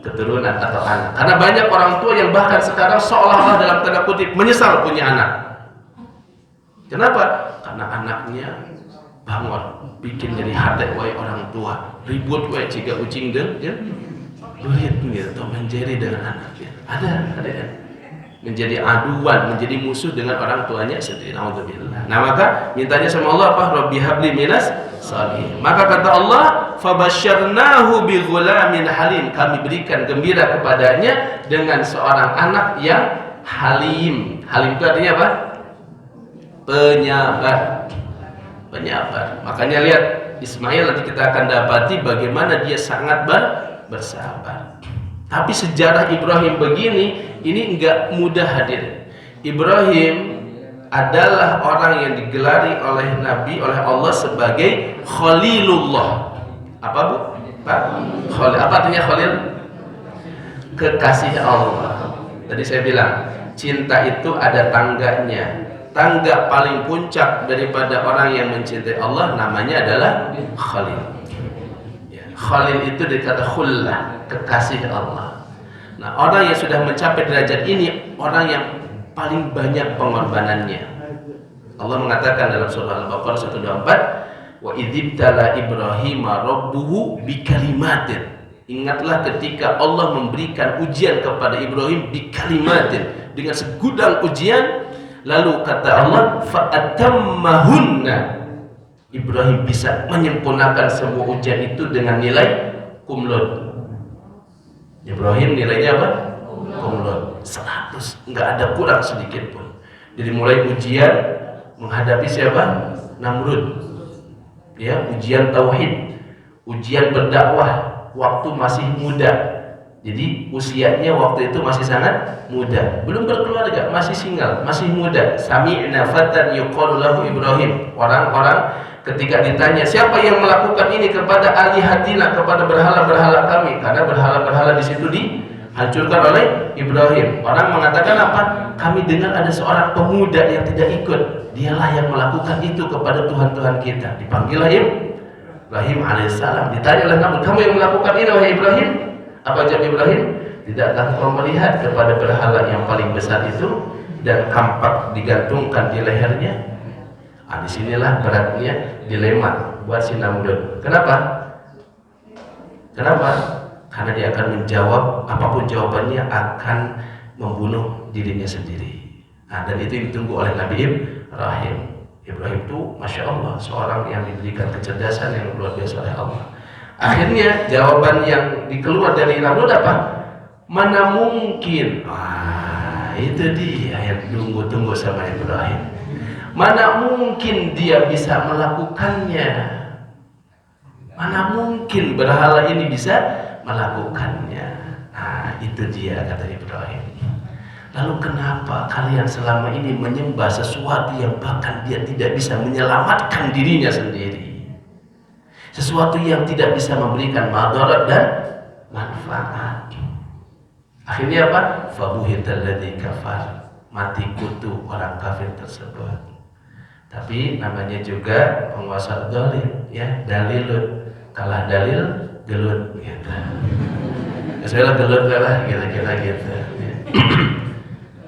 keturunan atau anak. Karena banyak orang tua yang bahkan sekarang seolah-olah dalam tanda kutip menyesal punya anak. Kenapa? Karena anaknya bangor, bikin jadi hati wae orang tua, ribut wae jika ucing dan duit gitu, atau menjadi dengan anaknya. Ada kan? Menjadi aduan, menjadi musuh dengan orang tuanya sendiri. Alhamdulillah. Nah, maka mintanya sama Allah apa? Rabbi habli minas salihin. Maka kata Allah, fabasyarnahu bi ghulamin halim. Kami berikan gembira kepadanya dengan seorang anak yang halim. Halim itu artinya apa? Penyabar. Makanya lihat Ismail, nanti kita akan dapati bagaimana dia sangat bersabar. Tapi sejarah Ibrahim begini, ini enggak mudah hadir. Ibrahim adalah orang yang digelari oleh Nabi, oleh Allah sebagai Khalilullah. Apa bu? Pak? Khalil. Apa artinya Khalil? Kekasih Allah. Tadi saya bilang, cinta itu ada tangganya. Tangga paling puncak daripada orang yang mencintai Allah namanya adalah Khalil. Ya, Khalil itu dikata khullah, kekasih Allah. Nah, orang yang sudah mencapai derajat ini, orang yang paling banyak pengorbanannya. Allah mengatakan dalam surah Al-Baqarah 124, wa idzibtala Ibrahim rabbuhu bikalimatin. Ingatlah ketika Allah memberikan ujian kepada Ibrahim bikalimatin, dengan segudang ujian. Lalu kata Allah, fa'atammahunna. Ibrahim bisa menyempurnakan semua ujian itu dengan nilai kumlot. Ibrahim nilainya apa? Kumlot 100, nggak ada kurang sedikit pun. Jadi mulai ujian menghadapi siapa? Namrud. Ya, ujian tauhid, ujian berdakwah waktu masih muda. Jadi usianya waktu itu masih sangat muda, belum berkeluarga, masih single, masih muda. Sami'na fatan yuqalu lahu Ibrahim. Orang-orang ketika ditanya siapa yang melakukan ini kepada alihatina, kepada berhala-berhala kami, karena berhala-berhala di situ dihancurkan oleh Ibrahim. Orang mengatakan apa? Kami dengar ada seorang pemuda yang tidak ikut, dialah yang melakukan itu kepada Tuhan-Tuhan kita. Dipanggil Ibrahim alaihissalam, ditanya oleh Nabi, kamu yang melakukan ini wahai Ibrahim? Apa jawab Ibrahim? Tidakkah kau melihat kepada berhala yang paling besar itu dan kampak digantungkan di lehernya? Nah, disinilah beratnya dilema buat si Namrud. Kenapa? Karena dia akan menjawab, apapun jawabannya akan membunuh dirinya sendiri. Nah, dan itu ditunggu oleh Nabi Ibrahim. Ibrahim itu Masya Allah, seorang yang diberikan kecerdasan yang luar biasa oleh Allah. Akhirnya jawaban yang dikeluar dari Namrud apa? Mana mungkin? Itu dia yang tunggu sama Ibrahim. Mana mungkin dia bisa melakukannya? Mana mungkin berhala ini bisa melakukannya? Nah, itu dia kata Ibrahim. Lalu kenapa kalian selama ini menyembah sesuatu yang bahkan dia tidak bisa menyelamatkan dirinya sendiri? Sesuatu yang tidak bisa memberikan madarat dan manfaat. Akhirnya apa? Fabuhital ladzi kafar. Mati kutu orang kafir tersebut. Tapi namanya juga penguasa zalim, ya, dalilut. Kalah dalil, gelut gitu. Saya gelut lah, kira-kira gitu. Ya.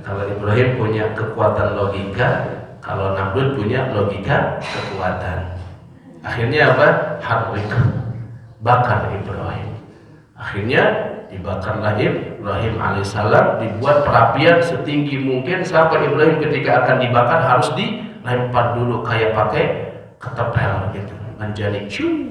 Kalau Ibrahim punya kekuatan logika, kalau Namrud punya logika kekuatan. Akhirnya apa? Harrik, bakar Ibrahim. Akhirnya dibakarlah Ibrahim alaihissalam, dibuat perapian setinggi mungkin sampai Ibrahim ketika akan dibakar harus dilempar dulu kayak pakai ketepel gitu, menjadi cium.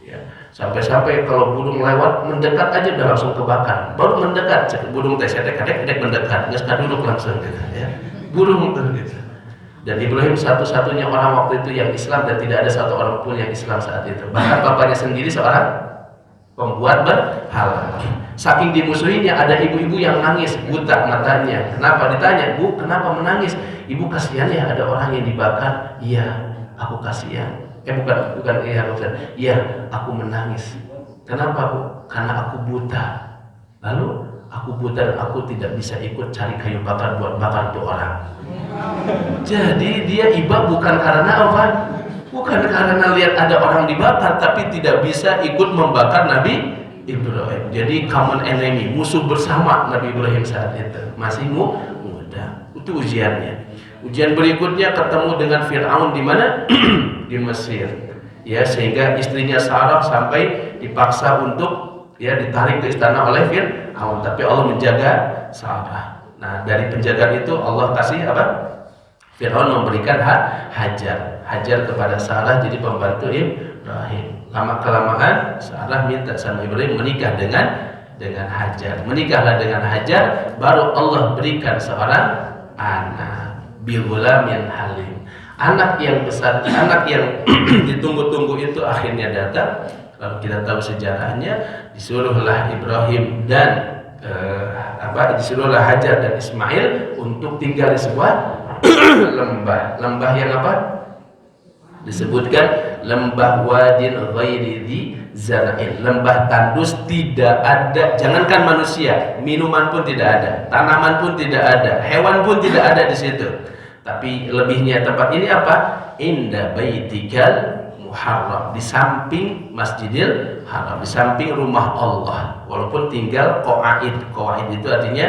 Ya, sampai-sampai kalau burung lewat mendekat aja udah langsung kebakar. Baru mendekat burung teh sedek-sedek mendekat, nggak duduk langsung gitu ya. Burung gitu. Dan Ibrahim satu-satunya orang waktu itu yang Islam dan tidak ada satu orang pun yang Islam saat itu. Bahkan bapaknya sendiri seorang pembuat berhala. Saking dimusuhinya ada ibu-ibu yang nangis buta matanya. Kenapa? Ditanya, Bu, kenapa menangis? Ibu kasihan ya ada orang yang dibakar. Iya, aku kasihan. Bukan iya maksudnya. Iya, aku menangis. Kenapa, Bu? Karena aku buta. Lalu aku buta dan aku tidak bisa ikut cari kayu bakar buat bakar tuh orang. Jadi dia iba bukan karena apa? Bukan karena lihat ada orang dibakar, tapi tidak bisa ikut membakar Nabi Ibrahim. Jadi common enemy, musuh bersama Nabi Ibrahim saat itu. Masih muda. Itu ujiannya. Ujian berikutnya ketemu dengan Fir'aun di mana? Di Mesir. Ya, sehingga istrinya Sarah sampai dipaksa untuk ya ditarik ke istana oleh Fir'aun, tapi Allah menjaga Sarah. Nah, dari penjagaan itu Allah kasih apa? Fir'aun memberikan Hajar kepada Sarah jadi pembantu Ibrahim. Lama kelamaan Sarah minta sama Ibrahim menikah dengan Hajar. Menikahlah dengan Hajar, baru Allah berikan seorang anak. Bigulamin halim. Anak yang besar, anak yang ditunggu-tunggu itu akhirnya datang. Kalau kita tahu sejarahnya, disuruhlah Ibrahim dan disuruhlah Hajar dan Ismail untuk tinggal di sebuah lembah yang apa? Disebutkan lembah wadin ghairi dzi zara'in, lembah tandus, tidak ada, jangankan manusia, minuman pun tidak ada, tanaman pun tidak ada, hewan pun tidak ada di situ. Tapi lebihnya tempat ini apa? Inda baitikal muharram, di samping Masjidil Haram, di samping rumah Allah. Walaupun tinggal qawaid itu artinya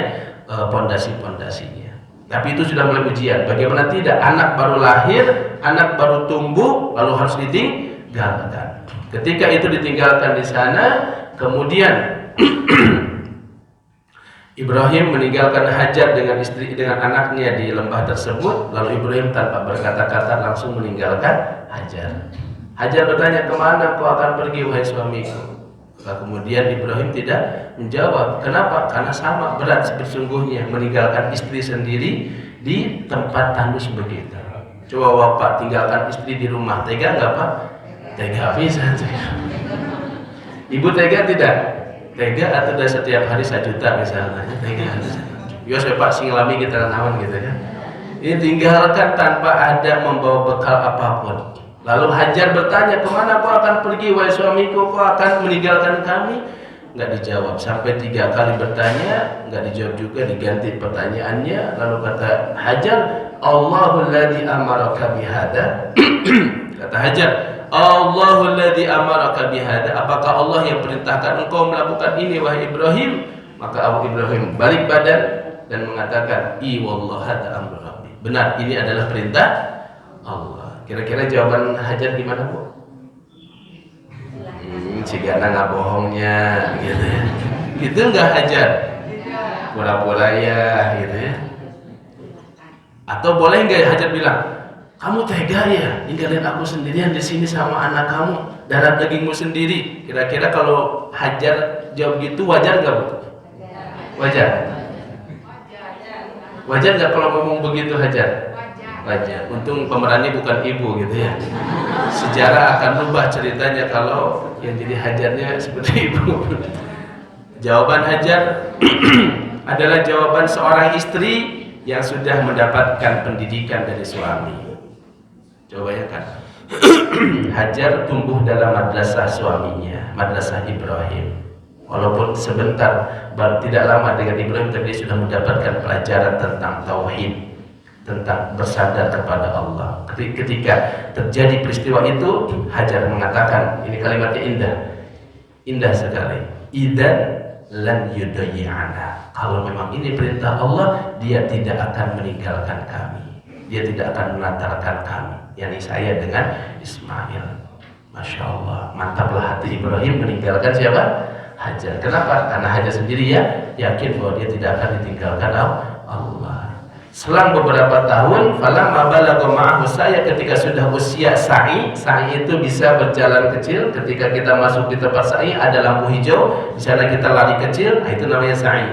pondasi-pondasinya. Tapi itu sudah mulai ujian. Bagaimana tidak? Anak baru lahir, anak baru tumbuh, lalu harus ditinggalkan. Ketika itu ditinggalkan di sana, kemudian Ibrahim meninggalkan Hajar dengan anaknya di lembah tersebut. Lalu Ibrahim tanpa berkata-kata langsung meninggalkan Hajar. Hajar bertanya, kemana kau akan pergi wahai suamiku? Kemudian Ibrahim tidak menjawab. Kenapa? Karena sama berat sesungguhnya meninggalkan istri sendiri di tempat tandus begitu. Coba bapak tinggalkan istri di rumah, tega nggak Pak? Tega bisa. Ibu tega tidak? Tega atau udah setiap hari 1 juta misalnya? Tega. Ya saya Pak singlami kita nawan gitu ya. Ini tinggalkan tanpa ada membawa bekal apapun. Lalu Hajar bertanya, kemana kau akan pergi wahai suamiku? Kau akan meninggalkan kami? nggak dijawab. Sampai 3 kali bertanya, nggak dijawab juga, diganti pertanyaannya. Lalu kata Hajar, Allahul ladzi amaraka bihada. Kata Hajar, Allahul ladzi amaraka bihada. Apakah Allah yang perintahkan engkau melakukan ini wahai Ibrahim? Maka Abu Ibrahim balik badan dan mengatakan, I wallah hada amru rabbi. Benar, ini adalah perintah Allah. Kira-kira jawaban Hajar gimana, Bu? Cigana nggak bohongnya gitu ya. Gitu nggak Hajar? Pura-pura ya gitu ya. Atau boleh nggak Hajar bilang, kamu tega ya ninggalin aku sendirian di sini sama anak kamu, darah dagingmu sendiri. Kira-kira kalau Hajar jawab gitu wajar nggak, Bu? Wajar. Wajar nggak kalau ngomong begitu Hajar? Wajar. Untung pemerannya bukan ibu gitu ya. Sejarah akan rubah ceritanya kalau yang jadi Hajarnya seperti ibu. Jawaban Hajar adalah jawaban seorang istri yang sudah mendapatkan pendidikan dari suami. Coba bayangkan. Hajar tumbuh dalam madrasah suaminya, madrasah Ibrahim. Walaupun sebentar, baru tidak lama dengan Ibrahim, tapi dia sudah mendapatkan pelajaran tentang tauhid, tentang bersandar kepada Allah. Ketika terjadi peristiwa itu, Hajar mengatakan, ini kalimatnya indah, indah sekali. Idzan lan yudayyi'ana. Kalau memang ini perintah Allah, dia tidak akan meninggalkan kami, dia tidak akan melantarkan kami, yakni saya dengan Ismail. Masya Allah, mantaplah hati Ibrahim meninggalkan siapa? Hajar. Kenapa? Karena Hajar sendiri ya yakin bahwa dia tidak akan ditinggalkan Allah. Selang beberapa tahun, falamma balagha ma'ahu saya, ketika sudah usia sa'i itu bisa berjalan kecil. Ketika kita masuk di tempat sa'i ada lampu hijau, di sana kita lari kecil, nah itu namanya sa'i.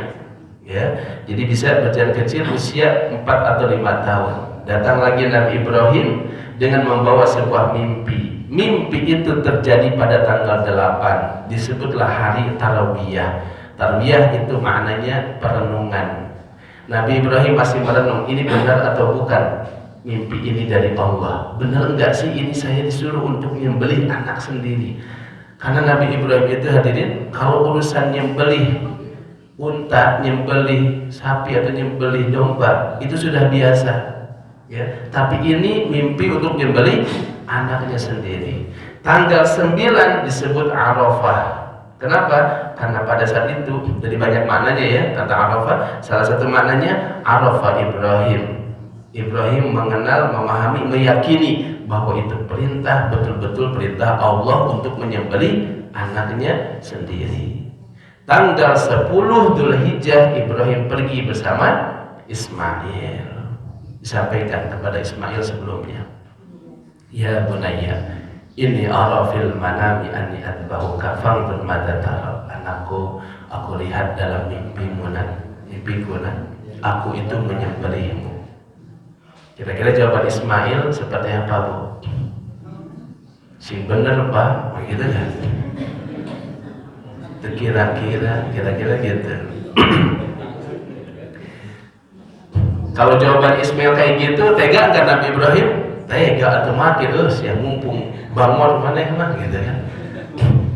Ya, jadi bisa berjalan kecil usia 4 atau 5 tahun. Datang lagi Nabi Ibrahim dengan membawa sebuah mimpi. Mimpi itu terjadi pada tanggal 8, disebutlah hari Tarawiyah. Tarawiyah itu maknanya perenungan. Nabi Ibrahim masih merenung, ini benar atau bukan? Mimpi ini dari Allah. Benar enggak sih ini saya disuruh untuk menyembelih anak sendiri? Karena Nabi Ibrahim itu hadirin, kalau urusan nyembelih unta, nyembelih sapi atau nyembelih domba itu sudah biasa. Ya, tapi ini mimpi untuk menyembelih anaknya sendiri. Tanggal 9 disebut Arafah. Kenapa? Karena pada saat itu, dari banyak maknanya ya kata Arafah. Salah satu maknanya Arafah Ibrahim. Ibrahim mengenal, memahami, meyakini bahwa itu perintah, betul-betul perintah Allah untuk menyembelih anaknya sendiri. Tanggal 10 Dzulhijjah Ibrahim pergi bersama Ismail. Disampaikan kepada Ismail sebelumnya, ya bunayya, inni ara fil manami anni adbahuka fanzur madza tara. Anakku, aku lihat dalam mimpiku nan, aku itu menyembelihmu. Kira-kira jawaban Ismail seperti apa, Bu? Sing bener, Pak, begitu kan? Kira-kira gitu. Kalau jawaban Ismail kayak gitu, tega nggak Nabi Ibrahim? Tega atau mati terus yang mumpung bangun mana mah gitu kan.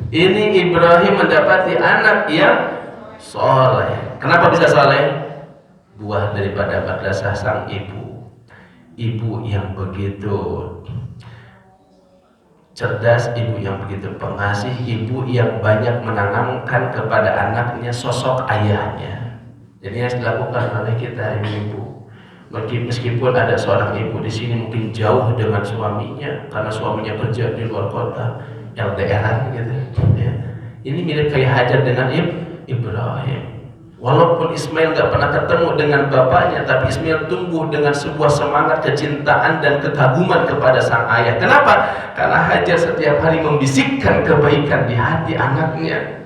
Ini Ibrahim mendapati anak yang soleh. Kenapa bisa soleh? Buah daripada madrasah sang ibu. Ibu yang begitu cerdas, ibu yang begitu pengasih, ibu yang banyak menanamkan kepada anaknya sosok ayahnya. Jadi yang dilakukan oleh kita ibu. Meskipun ada seorang ibu di sini mungkin jauh dengan suaminya karena suaminya kerja di luar kota, LDR gitu ya. Ini mirip kayak Hajar dengan Ibrahim. Walaupun Ismail gak pernah ketemu dengan bapaknya, tapi Ismail tumbuh dengan sebuah semangat kecintaan dan kekaguman kepada sang ayah. Kenapa? Karena Hajar setiap hari membisikkan kebaikan di hati anaknya.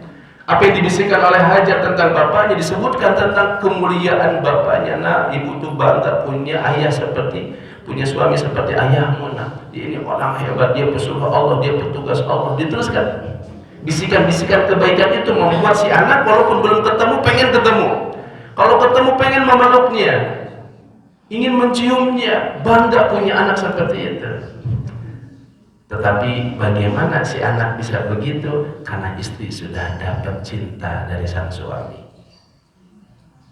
Apa yang dibisikkan oleh Hajar tentang bapaknya, disebutkan tentang kemuliaan bapaknya. Nah, ibu tuh bangga punya ayah seperti, punya suami seperti ayahmu. Nah, dia ini orang hebat, dia pesuruh Allah, dia petugas Allah. Diteruskan. Bisikan-bisikan kebaikan itu membuat si anak walaupun belum ketemu, pengen ketemu. Kalau ketemu pengen memeluknya, ingin menciumnya, bangga punya anak seperti itu. Tetapi bagaimana si anak bisa begitu? Karena istri sudah dapat cinta dari sang suami.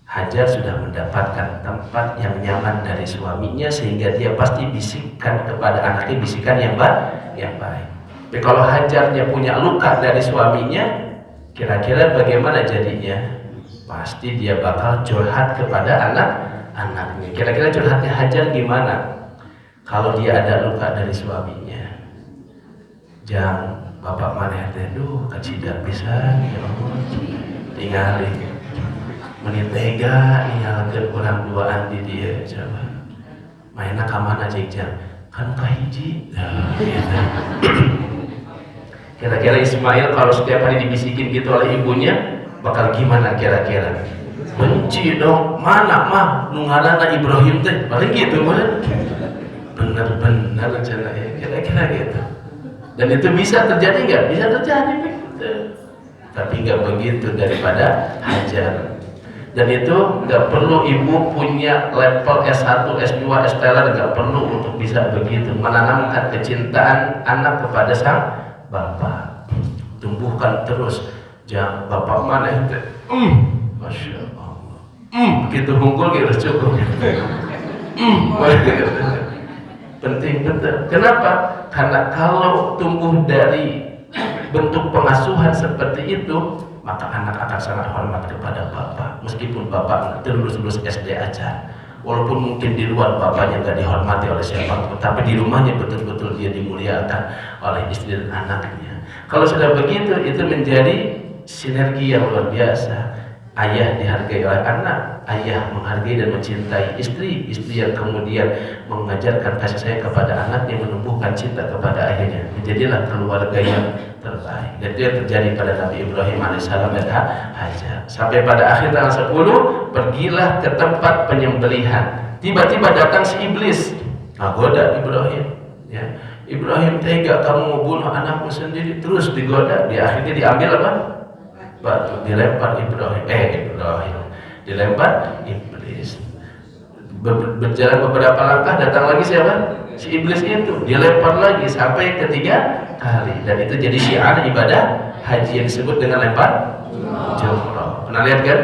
Hajar sudah mendapatkan tempat yang nyaman dari suaminya, sehingga dia pasti bisikkan kepada anaknya bisikan yang baik. Tapi kalau Hajarnya punya luka dari suaminya, kira-kira bagaimana jadinya? Pasti dia bakal curhat kepada anaknya. Kira-kira curhatnya Hajar gimana? Kalau dia ada luka dari suaminya, jangan bapak maneh teh kacidak pisan ya Allah, tinggalin menit tega ninggalkeun urang duaan di dia coba mainna ka mana jejak kan ka hiji. Nah, gitu. Kira-kira Ismail kalau setiap hari dibisikin gitu oleh ibunya bakal gimana kira-kira? Benci dong, mana mah nu ngaranna Ibrahim teh paling gitu mah. Bener-bener cenah ya, kira-kira gitu. Dan itu bisa terjadi nggak? Bisa terjadi begitu. Tapi nggak begitu daripada Hajar. Dan itu nggak perlu ibu punya level S1, S2, S-teller, nggak perlu untuk bisa begitu menanamkan kecintaan anak kepada sang bapak. Tumbuhkan terus. Jangan bapak mana itu? Masya Allah. Gitu hunggul gitu cukup. Penting betul. Kenapa? Karena kalau tumbuh dari bentuk pengasuhan seperti itu, maka anak akan sangat hormat kepada bapak, meskipun bapak lulus SD aja. Walaupun mungkin di luar bapaknya nggak dihormati oleh siapapun, tapi di rumahnya betul-betul dia dimuliakan oleh istri dan anaknya. Kalau sudah begitu, itu menjadi sinergi yang luar biasa. Ayah dihargai oleh anak, ayah menghargai dan mencintai istri, istri yang kemudian mengajarkan kasih sayang kepada anaknya, menumbuhkan cinta kepada ayahnya. Menjadilah keluarga yang terbaik. Dan itu yang terjadi pada Nabi Ibrahim alaihissalam dan Hajar. Sampai pada akhir tanggal 10, pergilah ke tempat penyembelihan. Tiba-tiba datang si iblis, menggoda Ibrahim. Ya. Ibrahim tega, kamu mau bunuh anakmu sendiri, terus digoda. Di akhirnya diambil apa? Batu, dilempar Ibrahim, dilempar iblis. Berjalan beberapa langkah, datang lagi siapa? Si iblis itu, dilempar lagi sampai ketiga kali. Dan itu jadi syiar ibadah haji yang disebut dengan lempar jumroh. Pernah lihat kan?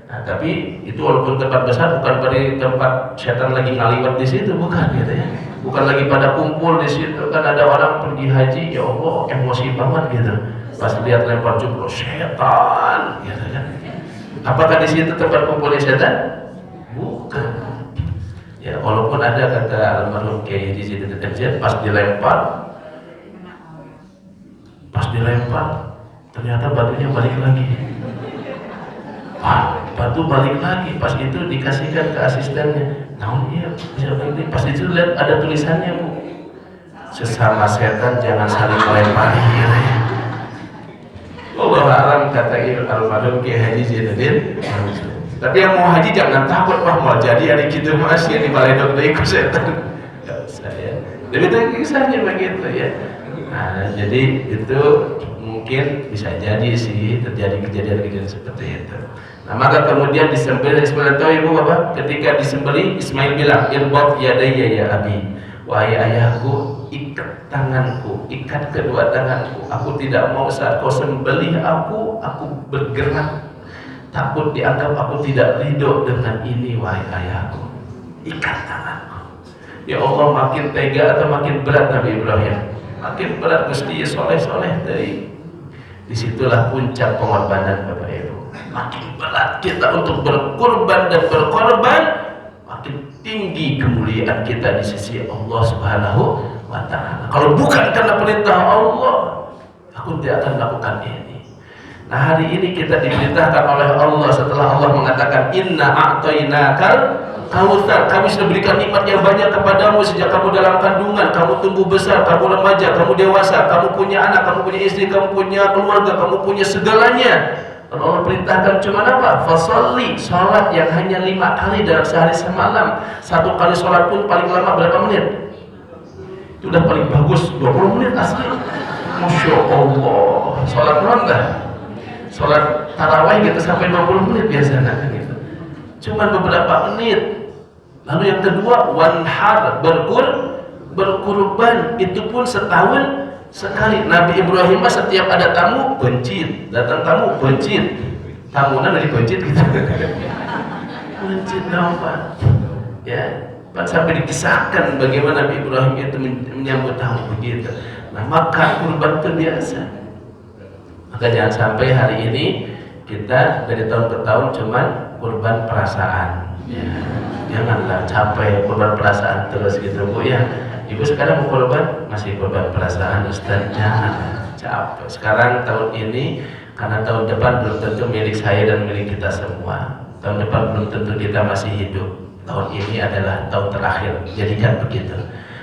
Nah, tapi itu walaupun tempat besar, bukan pada tempat setan lagi ngaliwat di situ, bukan gitu ya. Bukan lagi pada kumpul di situ. Kan ada orang pergi haji, ya Allah, emosi banget gitu. Pas lihat lempar jumroh, setan, gitu kan? Apakah di situ tempat kumpulnya setan? Bukan. Ya, walaupun ada kata almarhum Kiai di situ terjadi, pas dilempar, ternyata batunya balik lagi. Wah, batu balik lagi. Pas itu dikasihkan ke asistennya. Nah, iya, bisa begini. Pas itu lihat ada tulisannya, Bu. Sesama setan jangan saling melempari. Allah alam, kata almarhum Kiai Haji Zainuddin. Tapi yang mau haji jangan takut, wah mau jadi hari gitu masih di balai dokter ikut setan. Gak usah ya. Jadi itu kisahnya begitu ya. Nah, jadi itu mungkin bisa jadi sih terjadi kejadian-kejadian seperti itu. Nah, maka kemudian disembelih Ismail. Tahu ibu bapak, ketika disembelih Ismail bilang, "Irbad yadayya ya abi." Wahai ayahku, ikat tanganku, ikat kedua tanganku. Aku tidak mau saat kau sembelih aku bergerak. Takut dianggap aku tidak ridho dengan ini, wahai ayahku. Ikat tanganku. Ya Allah, makin tega atau makin berat Nabi Ibrahim? Makin berat, mesti soleh-soleh dari. Disitulah puncak pengorbanan Bapak Ibu. Makin berat kita untuk berkorban dan berkorban, makin tinggi kemuliaan kita di sisi Allah Subhanahu wa Ta'ala. Kalau bukan karena perintah Allah, aku tidak akan melakukan ini. Nah, hari ini kita diperintahkan oleh Allah setelah Allah mengatakan inna a'tainakal kautsar, kami sudah berikan nikmat yang banyak kepadamu sejak kamu dalam kandungan, kamu tumbuh besar, kamu remaja, kamu dewasa, kamu punya anak, kamu punya istri, kamu punya keluarga, kamu punya segalanya. Kalau Allah perintahkan cuma apa? Fasolli, sholat yang hanya 5 kali dalam sehari semalam. 1 kali sholat pun paling lama berapa menit? Itu udah paling bagus 20 menit asli. Masya Allah. Sholat ronda, sholat tarawih gitu sampai 20 menit biasanya gitu. Cuma beberapa menit. Lalu yang kedua, wanhar, berkurban itu pun setahun sekali. Nabi Ibrahim setiap ada tamu bencit, datang tamu bencit, tamunan dari bencit gitu. Bencit apa? Ya, sampai dikisahkan bagaimana Nabi Ibrahim itu menyambut tamu begitu. Nah, maka kurban itu biasa. Maka jangan sampai hari ini kita dari tahun ke tahun cuman kurban perasaan. Ya, janganlah capek kurban perasaan terus gitu Bu ya. Ibu sekarang mau kurban masih kurban perasaan Ustaz, jangan capek. Sekarang tahun ini karena tahun depan belum tentu milik saya dan milik kita semua. Tahun depan belum tentu kita masih hidup. Tahun ini adalah tahun terakhir. Jadikan begitu.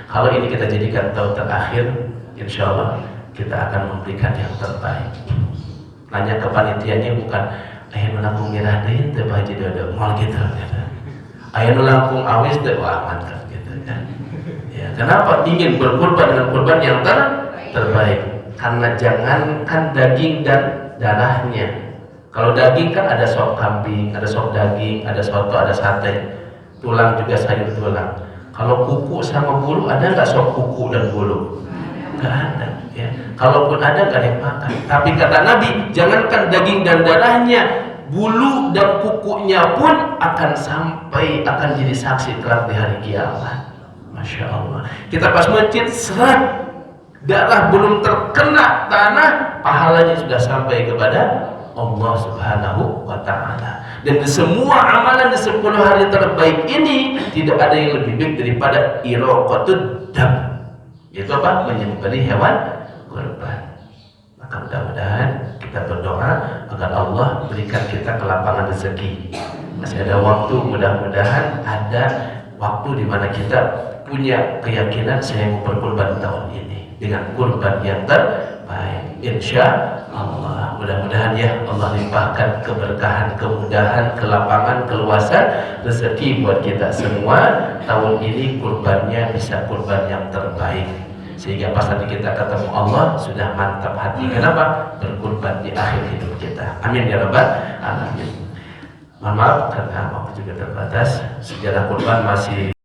Kalau ini kita jadikan tahun terakhir, insya Allah kita akan memberikan yang terbaik. Nanya ke panitianya bukan ayo nulangkung mirah deui teu Pak Haji Dodo, moal gitu. Ayo nulangkung awis teu, wah mantap gitu kan. Ya, kenapa ingin berkurban dengan kurban yang terbaik? Karena jangankan daging dan darahnya. Kalau daging kan ada sop kambing, ada sop daging, ada soto, ada sate, tulang juga sayur tulang. Kalau kuku sama bulu ada nggak sop kuku dan bulu? Nggak ada. Ya. Kalaupun ada nggak ada yang makan. Tapi kata Nabi, jangankan daging dan darahnya, bulu dan kukunya pun akan jadi saksi kelak di hari kiamat. Masya Allah. Kita pas mencit serat, darah belum terkena tanah, pahalanya sudah sampai kepada Allah Subhanahu wa Ta'ala. Dan di semua amalan di 10 hari terbaik ini tidak ada yang lebih baik daripada iraqatud dam. Itu apa? Menyembelih hewan kurban. Maka mudah-mudahan kita berdoa agar Allah berikan kita kelapangan rezeki. Masih ada waktu, mudah-mudahan ada waktu di mana kita punya keyakinan saya mau berkurban tahun ini dengan kurban yang terbaik. Insya Allah, mudah-mudahan ya Allah limpahkan keberkahan, kemudahan, kelapangan, keluasan rezeki buat kita semua. Tahun ini kurbannya bisa kurban yang terbaik, sehingga pas nanti kita ketemu Allah sudah mantap hati. Kenapa? Berkurban di akhir hidup kita. Amin ya rabbal alamin. Mohon maaf karena waktu juga terbatas. Sejarah kurban masih